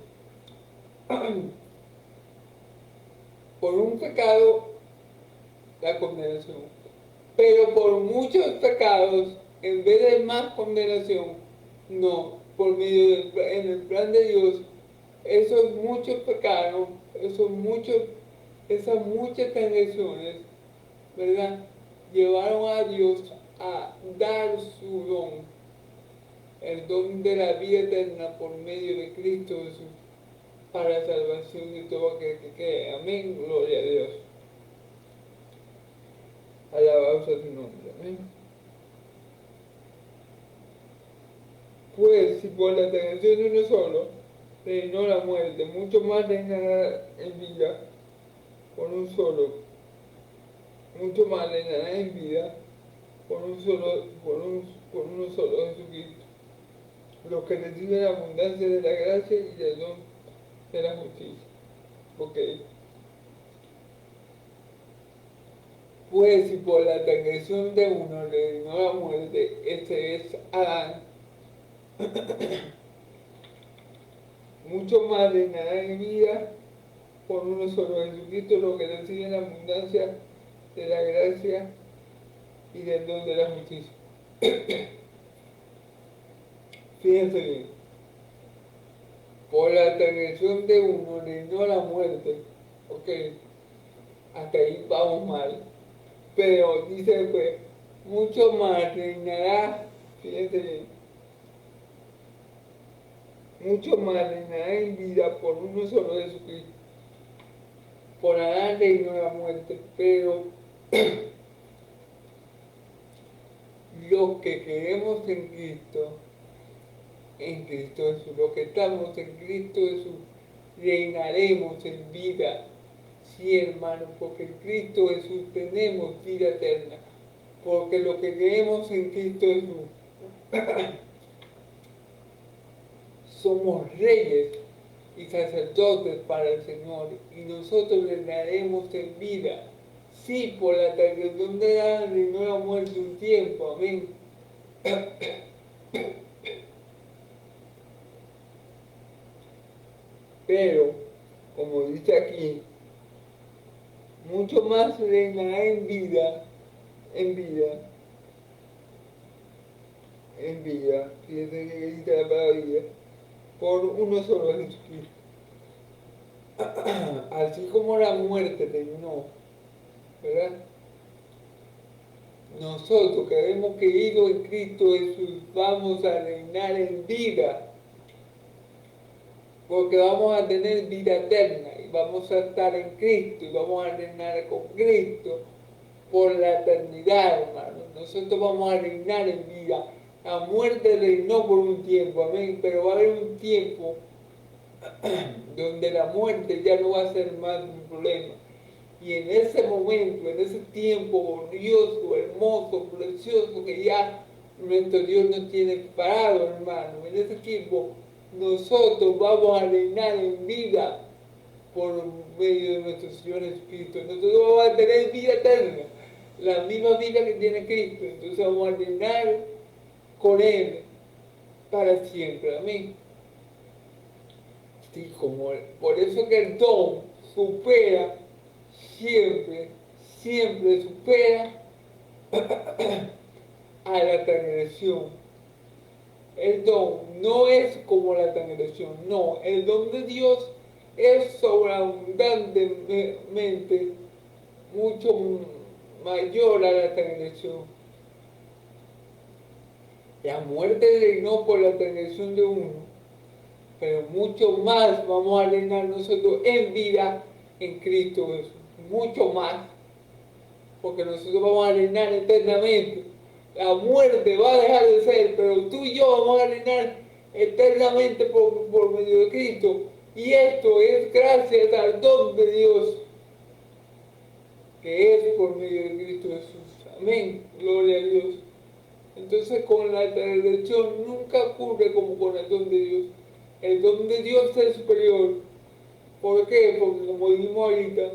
Por un pecado, la condenación. Pero por muchos pecados, en vez de más condenación, no. Por medio en el plan de Dios, esos muchos pecados, esas muchas transgresiones, ¿verdad? llevaron a Dios a dar su don, el don de la vida eterna por medio de Cristo Jesús, para la salvación de todo aquel que cree. Amén, gloria a Dios. Alabado sea su nombre. Amén. Pues si por la transgresión de uno solo reinó la muerte, mucho más reinará en vida por un solo, mucho más reinará en vida por uno solo Jesucristo, los que reciben la abundancia de la gracia y del don de la justicia. Ok. Pues si por la transgresión de uno reinó la muerte, este es Adán, mucho más reinará en vida por uno solo Jesucristo, los que reciben la abundancia de la gracia y del don de la justicia. Fíjense bien, por la transgresión de uno reinó la muerte, ok, hasta ahí vamos mal, pero dice después, mucho más reinará, fíjense bien, mucho más reinará en vida por uno solo Jesucristo. Por Adán reinó la muerte, pero los que creemos en Cristo Jesús, los que estamos en Cristo Jesús, reinaremos en vida. Sí, hermano, porque en Cristo Jesús tenemos vida eterna. Porque los que creemos en Cristo Jesús somos reyes y sacerdotes para el Señor, y nosotros reinaremos en vida. Sí, por la transgresión de Adán reinó la muerte un tiempo, amén. Pero, como dice aquí, mucho más reinará en vida, fíjense que dice la palabra vida, por uno solo Jesucristo. Así como la muerte reinó, ¿verdad? Nosotros que hemos creído en Cristo Jesús vamos a reinar en vida, porque vamos a tener vida eterna y vamos a estar en Cristo y vamos a reinar con Cristo por la eternidad, hermano. Nosotros vamos a reinar en vida. La muerte reinó por un tiempo, amén, pero va a haber un tiempo donde la muerte ya no va a ser más un problema. Y en ese momento, en ese tiempo glorioso, hermoso, precioso, que ya nuestro Dios nos tiene preparado, hermano, en ese tiempo nosotros vamos a reinar en vida por medio de nuestro Señor Jesucristo. Nosotros vamos a tener vida eterna, la misma vida que tiene Cristo. Entonces vamos a reinar con Él para siempre. Amén. Sí, por eso que el don supera siempre supera a la transgresión. El don no es como la transgresión, no. El don de Dios es sobreabundantemente mucho mayor a la transgresión. La muerte reinó por la transgresión de uno, pero mucho más vamos a reinar nosotros en vida en Cristo Jesús. Mucho más, porque nosotros vamos a reinar eternamente. La muerte va a dejar de ser, pero tú y yo vamos a reinar eternamente por medio de Cristo. Y esto es gracias al don de Dios, que es por medio de Cristo Jesús. Amén, gloria a Dios. Entonces con la transgresión nunca ocurre como con el don de Dios. El don de Dios es superior. ¿Por qué? Porque como dijimos ahorita,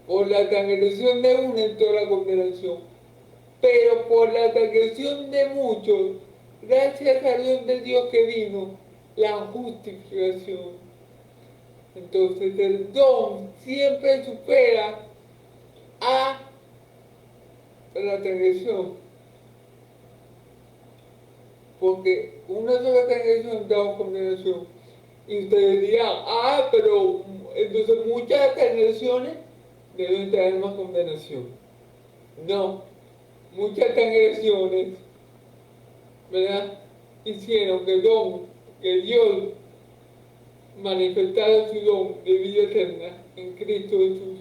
por la transgresión de uno entró la condenación, pero por la transgresión de muchos, gracias al don de Dios que vino, la justificación. Entonces el don siempre supera a la transgresión, porque una sola transgresión da condenación. Y ustedes dirán, pero entonces muchas transgresiones deben traer más condenación. No, muchas transgresiones, ¿verdad? Hicieron que Dios manifestara su don de vida eterna en Cristo Jesús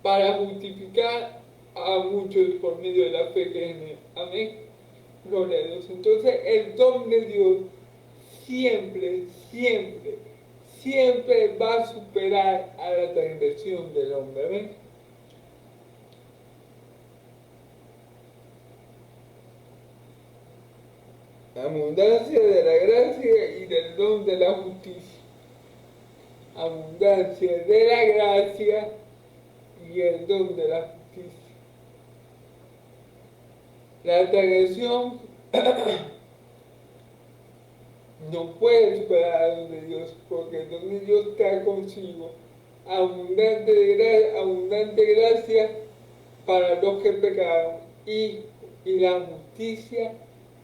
para justificar a muchos por medio de la fe que es en Él. Amén. Gloria a Dios. Entonces, el don de Dios siempre, siempre, siempre va a superar a la transgresión del hombre. Amén. Abundancia de la gracia y del don de la justicia. Abundancia de la gracia y el don de la justicia. La transgresión no puede superar al don de Dios, porque el don de Dios trae consigo abundante gracia para los que pecaron y la justicia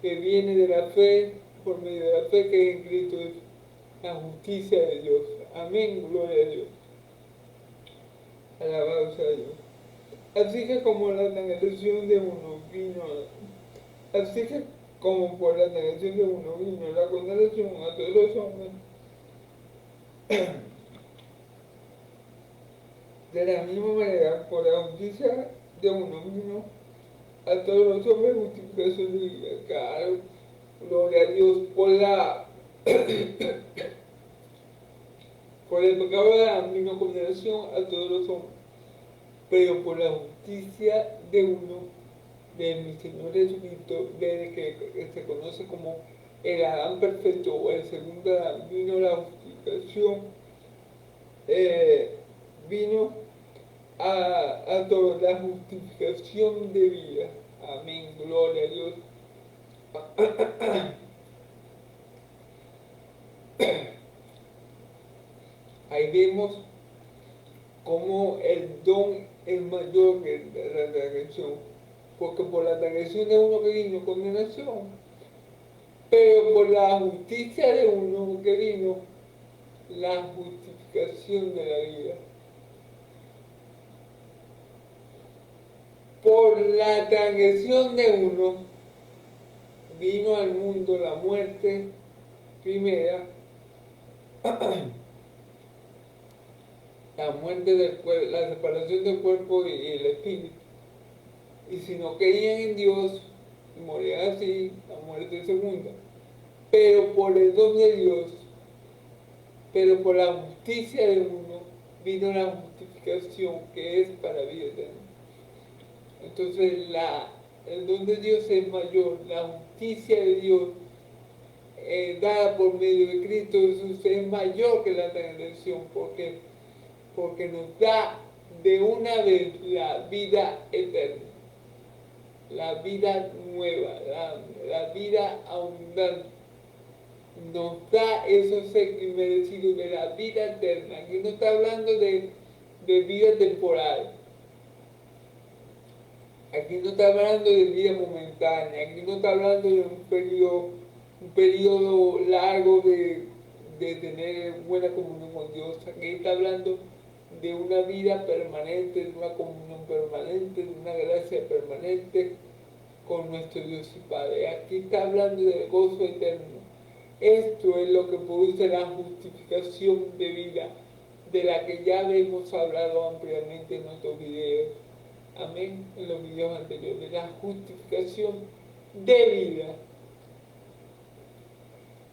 que viene de la fe, por medio de la fe que es en Cristo, es la justicia de Dios. Amén, gloria a Dios. Alabado sea Dios. Así que como la transgresión de uno vino, así que como por la transgresión de uno vino la condenación a todos los hombres, de la misma manera, por la justicia de uno vino a todos los hombres justificación de vida. Claro, gloria a Dios por el pecado de la misma condenación a todos los hombres, pero por la justicia de uno, de mi Señor Jesucristo, desde que se conoce como el Adán perfecto o el segundo Adán, vino la justificación, vino a toda la justificación de vida. Amén, gloria a Dios. Ahí vemos cómo el don es mayor que la transgresión, porque por la transgresión de uno que vino condenación, pero por la justicia de uno que vino la justificación de la vida. Por la transgresión de uno vino al mundo la muerte primera, la muerte del cuerpo, la separación del cuerpo y el espíritu. Y si no creían en Dios, morían así, la muerte segunda. Pero por el don de Dios, pero por la justicia de uno, vino la justificación que es para vida eterna. Entonces el don de Dios es mayor, la justicia de Dios dada por medio de Cristo Jesús es mayor que la transgresión, porque nos da de una vez la vida eterna, la vida nueva, la vida abundante. Nos da esos merecidos de la vida eterna. Aquí no está hablando de vida temporal. Aquí no está hablando de vida momentánea. Aquí no está hablando de un periodo largo de tener buena comunión con Dios. Aquí está hablando de una vida permanente, de una comunión permanente, de una gracia permanente con nuestro Dios y Padre. Aquí está hablando del gozo eterno. Esto es lo que produce la justificación de vida, de la que ya hemos hablado ampliamente en nuestros videos. Amén, en los videos anteriores. La justificación de vida.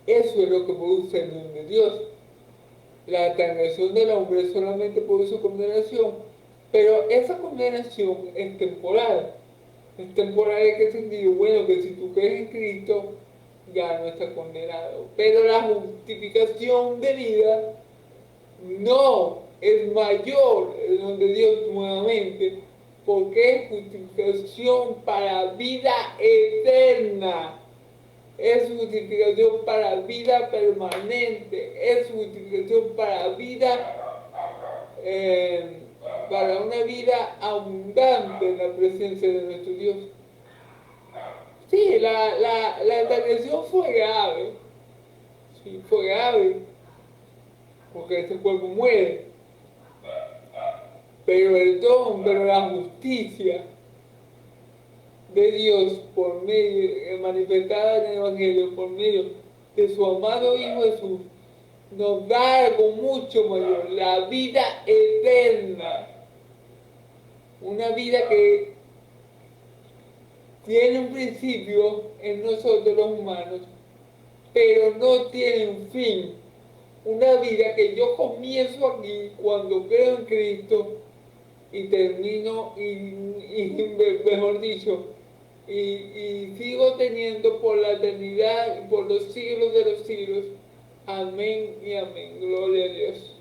Eso es lo que produce el don de Dios. La transgresión del hombre solamente produce condenación, pero esa condenación es temporal. Es temporal en qué sentido? Bueno, que si tú crees en Cristo, ya no estás condenado. Pero la justificación de vida no es mayor, el don de Dios nuevamente, porque es justificación para vida eterna. Es justificación para vida permanente, es justificación para vida, para una vida abundante en la presencia de nuestro Dios. Sí, la transgresión fue grave, sí, fue grave, porque este cuerpo muere. pero el don, pero la justicia de Dios por medio, manifestada en el Evangelio por medio de su amado Hijo Jesús, nos da algo mucho mayor, la vida eterna. Una vida que tiene un principio en nosotros los humanos, pero no tiene un fin. Una vida que yo comienzo aquí cuando creo en Cristo y termino, mejor dicho, y sigo teniendo por la eternidad, por los siglos de los siglos. Amén y amén. Gloria a Dios.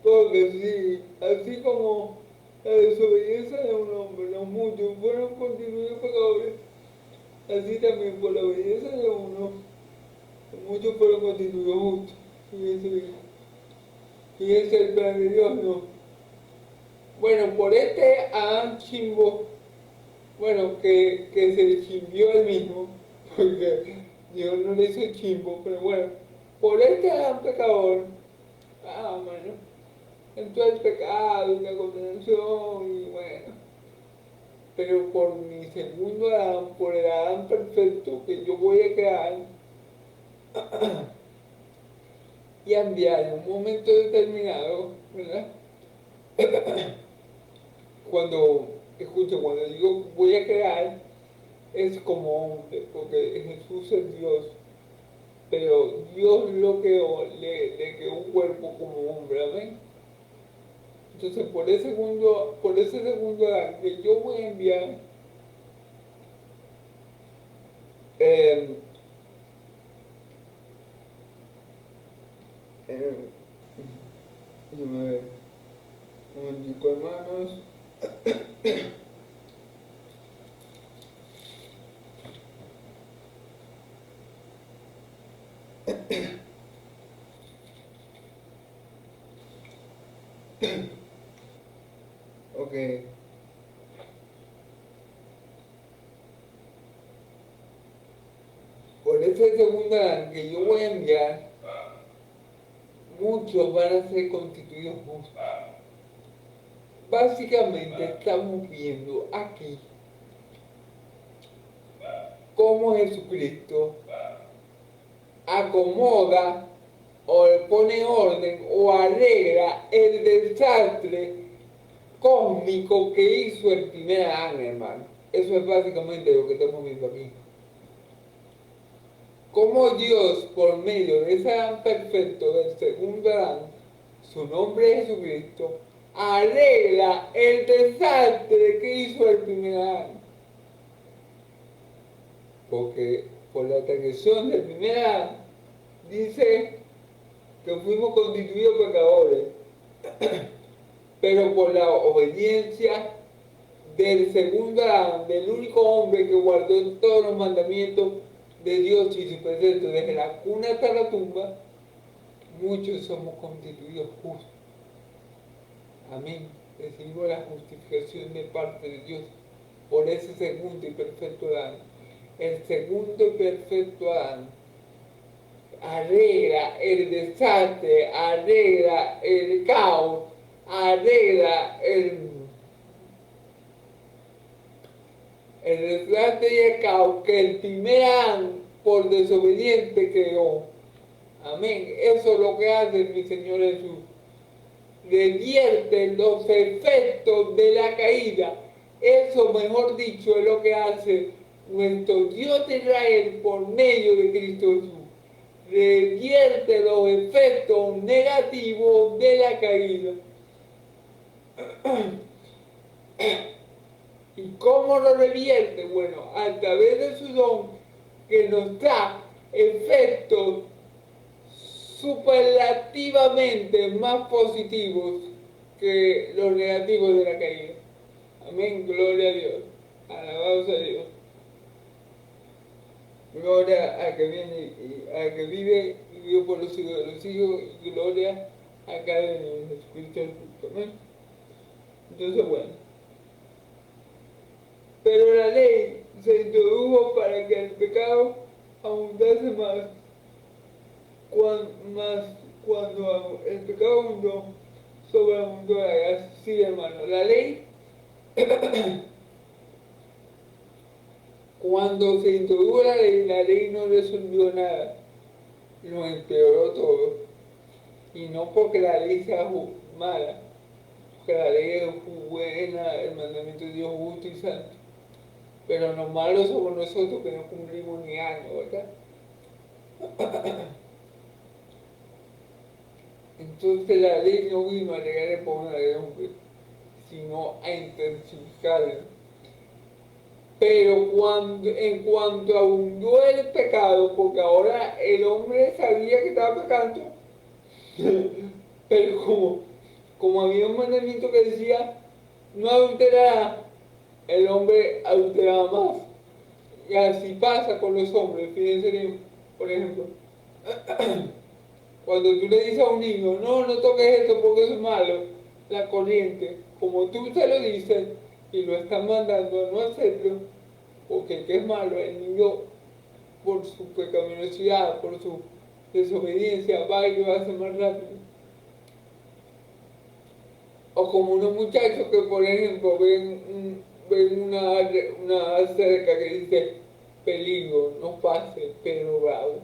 Porque sí, así como la desobediencia de un hombre, los muchos fueron constituidos pecadores, así también por la obediencia de uno, muchos fueron constituidos justos. Fíjense el plan de Dios, ¿no? Bueno, por este Adán chimbo, bueno, que se le chimbió él mismo, porque Dios no le hizo chimbo, pero bueno, por este Adán pecador, bueno, entró el pecado y la condenación y bueno, pero por mi segundo Adán, por el Adán perfecto que yo voy a crear y enviar en un momento determinado, ¿verdad? Cuando, escucho, cuando digo voy a crear, es como hombre, porque Jesús es Dios, pero Dios lo creó, le creó un cuerpo como hombre, ¿amén? Entonces, por ese segundo Adán que yo voy a enviar, eh, eh, déjame ver, un momentico, hermanos. Ok. Por ese segundo Adán que yo voy a enviar, muchos van a ser constituidos justos. Básicamente estamos viendo aquí cómo Jesucristo acomoda o le pone orden o arregla el desastre cósmico que hizo el primer Adán, hermano. Eso es básicamente lo que estamos viendo aquí. Cómo Dios, por medio de ese Adán perfecto del segundo Adán, su nombre es Jesucristo, arregla el desastre que hizo el primer Adán. Porque por la transgresión del primer Adán, dice que fuimos constituidos pecadores, pero por la obediencia del segundo Adán, del único hombre que guardó todos los mandamientos de Dios y su precepto desde la cuna hasta la tumba, muchos somos constituidos justos. Amén. Recibimos la justificación de parte de Dios por ese segundo y perfecto Adán. El segundo y perfecto Adán arregla el desastre, arregla el caos, arregla el desastre y el caos que el primer Adán por desobediente creó. Amén. Eso es lo que hace mi Señor Jesús. Revierte los efectos de la caída. Eso, mejor dicho, es lo que hace nuestro Dios de Israel por medio de Cristo Jesús. Revierte los efectos negativos de la caída. ¿Y cómo lo revierte? Bueno, a través de su don que nos da efectos superlativamente más positivos que los negativos de la caída. Amén, gloria a Dios. Alabado sea Dios. Gloria a que viene, a que vive y vive por los siglos de los siglos, y gloria a cada en Jesucristo. Amén. Entonces, bueno. Pero la ley se introdujo para que el pecado abundase más. más cuando el pecado abundó sobre el mundo de la gracia. Sí, hermano, la ley, cuando se introdujo la ley no resolvió nada, lo empeoró todo. Y no porque la ley sea mala, porque la ley es buena, el mandamiento de Dios es justo y santo. Pero lo malo somos nosotros que no cumplimos ni años, ¿verdad? Entonces la ley no vino a negar el poder del hombre, sino a intensificarlo. Pero en cuanto abundó el pecado, porque ahora el hombre sabía que estaba pecando, pero como había un mandamiento que decía no adulterará, el hombre adulteraba más. Y así pasa con los hombres. Fíjense bien, por ejemplo, cuando tú le dices a un niño, no, no toques esto porque eso es malo, la corriente, como tú se lo dices y lo están mandando a no hacerlo, porque que es malo, el niño por su pecaminosidad, por su desobediencia, va y lo hace más rápido. O como unos muchachos que, por ejemplo, ven una cerca que dice peligro, no pase, pero bravo.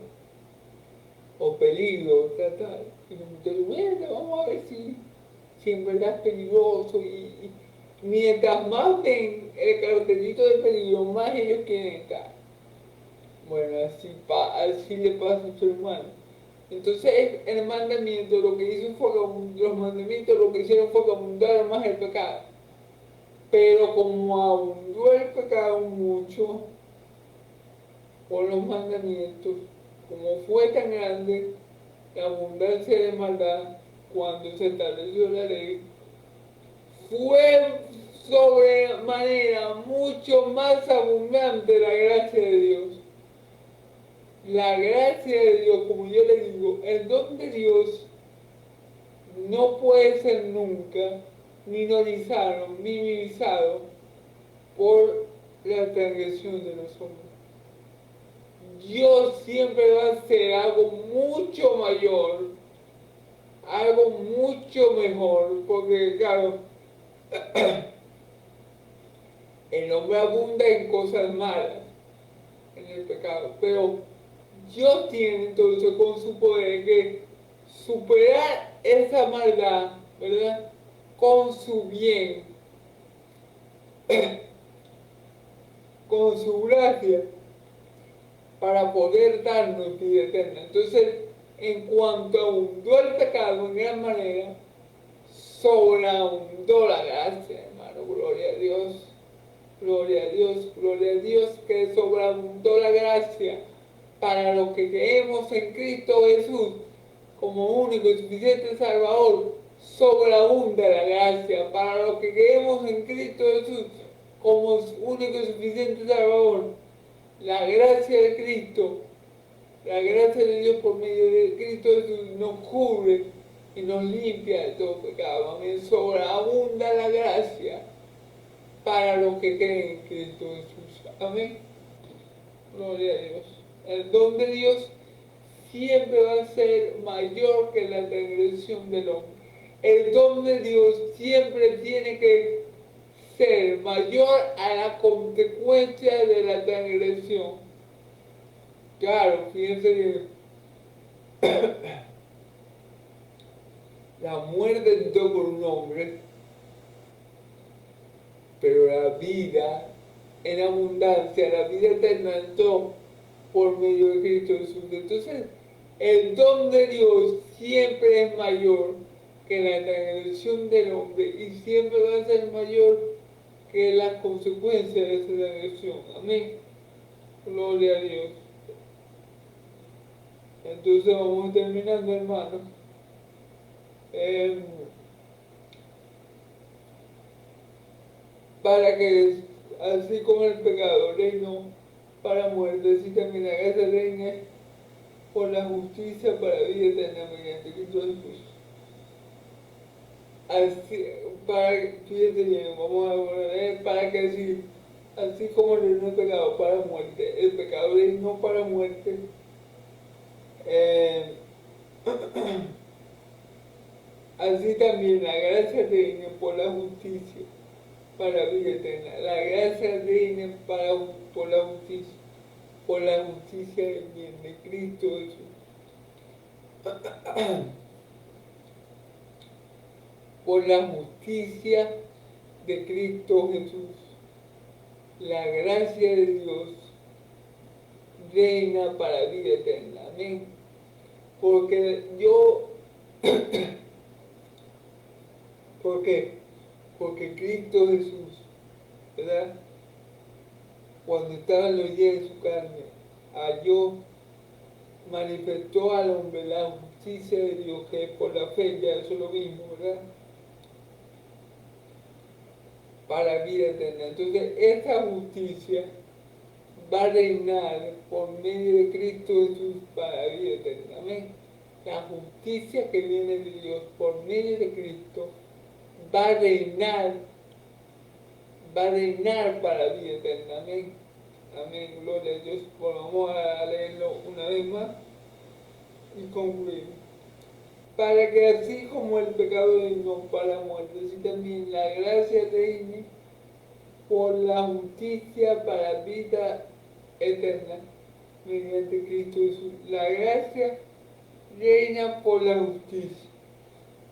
O peligro, tal. Y los muchachos, bueno, vamos a ver si en verdad es peligroso. Y mientras más ven el cartelito de peligro, más ellos quieren estar. Bueno, así le pasa al ser humano. Entonces el mandamiento lo que hizo fue que los mandamientos lo que hicieron fue que abundara más el pecado. Pero como abundó el pecado mucho por los mandamientos, como fue tan grande la abundancia de maldad cuando se estableció la ley, fue sobremanera mucho más abundante la gracia de Dios. La gracia de Dios, como yo le digo, el don de Dios no puede ser nunca minorizado, minimizado por la transgresión de los hombres. Dios siempre va a hacer algo mucho mayor, algo mucho mejor, porque claro, el hombre abunda en cosas malas, en el pecado, pero Dios tiene entonces con su poder que superar esa maldad, ¿verdad? Con su bien, con su gracia, para poder darnos vida eterna. Entonces, en cuanto abundó el pecado en gran manera, sobreabundó la gracia, hermano. Gloria a Dios, gloria a Dios, gloria a Dios, que sobreabundó la gracia para los que creemos en Cristo Jesús como único y suficiente Salvador. Sobreabunda la gracia para los que creemos en Cristo Jesús como único y suficiente Salvador. La gracia de Cristo, la gracia de Dios por medio de Cristo Jesús nos cubre y nos limpia de todo pecado. Amén. Sobreabunda la gracia para los que creen en Cristo Jesús. Amén. Gloria a Dios. El don de Dios siempre va a ser mayor que la transgresión del hombre. El don de Dios siempre tiene que ser mayor a la consecuencia de la transgresión. Claro, fíjense bien. La muerte entró por un hombre, pero la vida en abundancia, la vida eterna entró por medio de Cristo Jesús. Entonces, el don de Dios siempre es mayor que la transgresión del hombre y siempre va a ser mayor que las consecuencias de esa transgresión. Amén. Gloria a Dios. Entonces vamos terminando, hermanos. Para que así como el pecado reinó para muerte, así también la gracia reina por la justicia para vida eterna mediante Cristo Jesús. Así, fíjense bien, vamos a ver, para que así como reinó el pecado para muerte, el pecado reinó para muerte, Así también la gracia reina por la justicia para vida eterna. La gracia reina por por la justicia del bien de Cristo Jesús. Por la justicia de Cristo Jesús. La gracia de Dios reina para vida eterna. Amén. Porque ¿por qué? Porque Cristo Jesús, ¿verdad? Cuando estaba en los días de su carne, halló, manifestó al hombre la justicia de Dios, que por la fe, ya eso es lo mismo, ¿verdad? Para vida eterna. Entonces, esta justicia va a reinar por medio de Cristo Jesús para vida eterna. Amén. La justicia que viene de Dios por medio de Cristo va a reinar para vida eterna. Amén. Amén. Gloria a Dios. Bueno, vamos a leerlo una vez más y concluimos. Para que así como el pecado reinó para muerte, así también la gracia reine por la justicia para vida eterna mediante Cristo Jesús. La gracia reina por la justicia.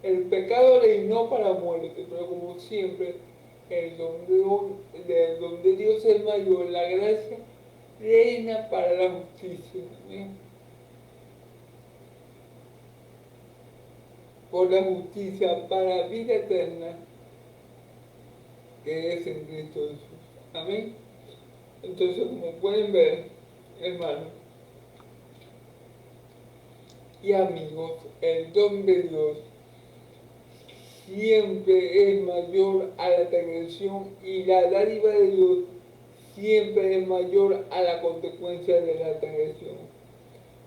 El pecado reinó para muerte, pero como siempre, el don de Dios es mayor, la gracia reina para la justicia. ¿Amén? Por la justicia para vida eterna que es en Cristo Jesús. Amén. Entonces, como pueden ver, hermanos y amigos, el don de Dios siempre es mayor a la transgresión y la dádiva de Dios siempre es mayor a la consecuencia de la transgresión.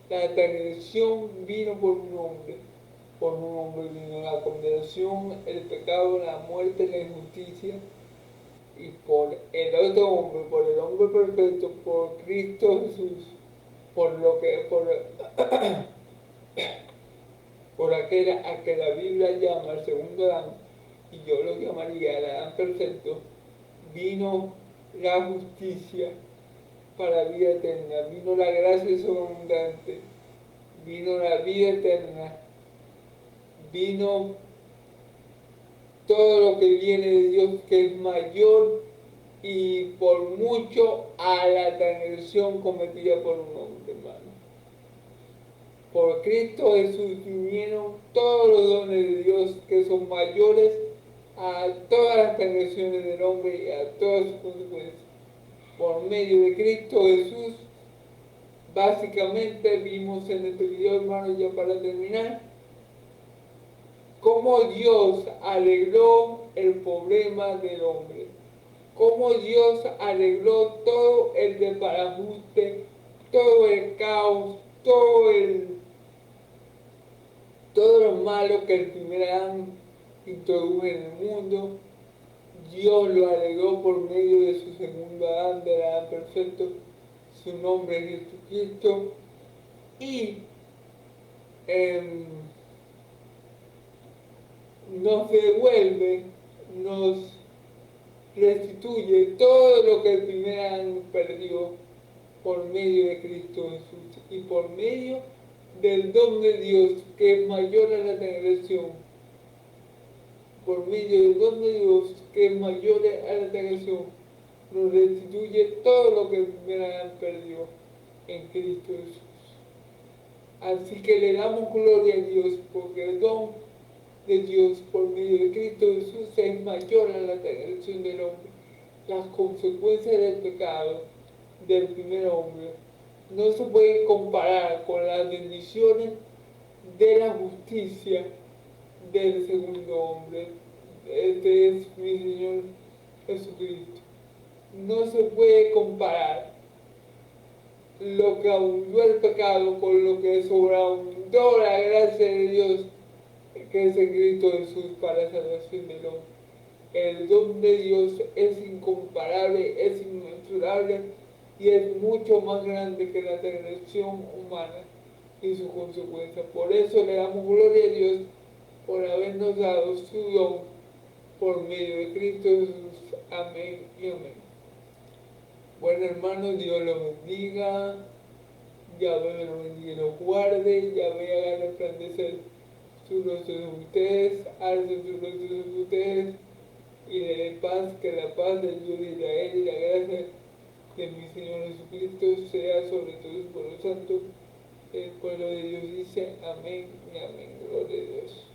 La transgresión vino por un hombre vino la condenación, el pecado, la muerte, la injusticia, y por el otro hombre, por el hombre perfecto, por Cristo Jesús, por aquel a que la Biblia llama el segundo Adán, y yo lo llamaría el Adán perfecto, vino la justicia para vida eterna, vino la gracia sobreabundante, vino la vida eterna, vino todo lo que viene de Dios, que es mayor y por mucho a la transgresión cometida por un hombre, hermano. Por Cristo Jesús vinieron todos los dones de Dios que son mayores a todas las transgresiones del hombre y a todas sus consecuencias. Por medio de Cristo Jesús, básicamente vimos en este video, hermano, ya para terminar, cómo Dios arregló el problema del hombre, cómo Dios arregló todo el desbarajuste, todo el caos, todo lo malo que el primer Adán introdujo en el mundo. Dios lo arregló por medio de su segundo Adán, del Adán perfecto, su nombre es Jesucristo, y nos devuelve, nos restituye todo lo que el primer Adán perdió por medio de Cristo Jesús y por medio del don de Dios que es mayor a la transgresión, por medio del don de Dios que es mayor a la transgresión, nos restituye todo lo que el primer Adán perdió en Cristo Jesús. Así que le damos gloria a Dios porque el don de Dios por medio de Cristo Jesús es mayor a la transgresión del hombre. Las consecuencias del pecado del primer hombre no se pueden comparar con las bendiciones de la justicia del segundo hombre. Este es mi Señor Jesucristo. No se puede comparar lo que abundó el pecado con lo que sobreabundó la gracia de Dios, que es en Cristo Jesús para la salvación del hombre. El don de Dios es incomparable, es inmensurable y es mucho más grande que la transgresión humana. y su consecuencia. Por eso le damos gloria a Dios por habernos dado su don por medio de Cristo Jesús. Amén y amén. Bueno, hermanos, Dios los bendiga, Yahvé los bendiga y los guarde, Yahvé haga resplandecer su rostro de ustedes, alce su rostro de ustedes y le dé paz, que la paz del Dios de Israel y la gracia de mi Señor Jesucristo sea sobre todo el pueblo santo. El pueblo de Dios dice amén y amén. Gloria a Dios.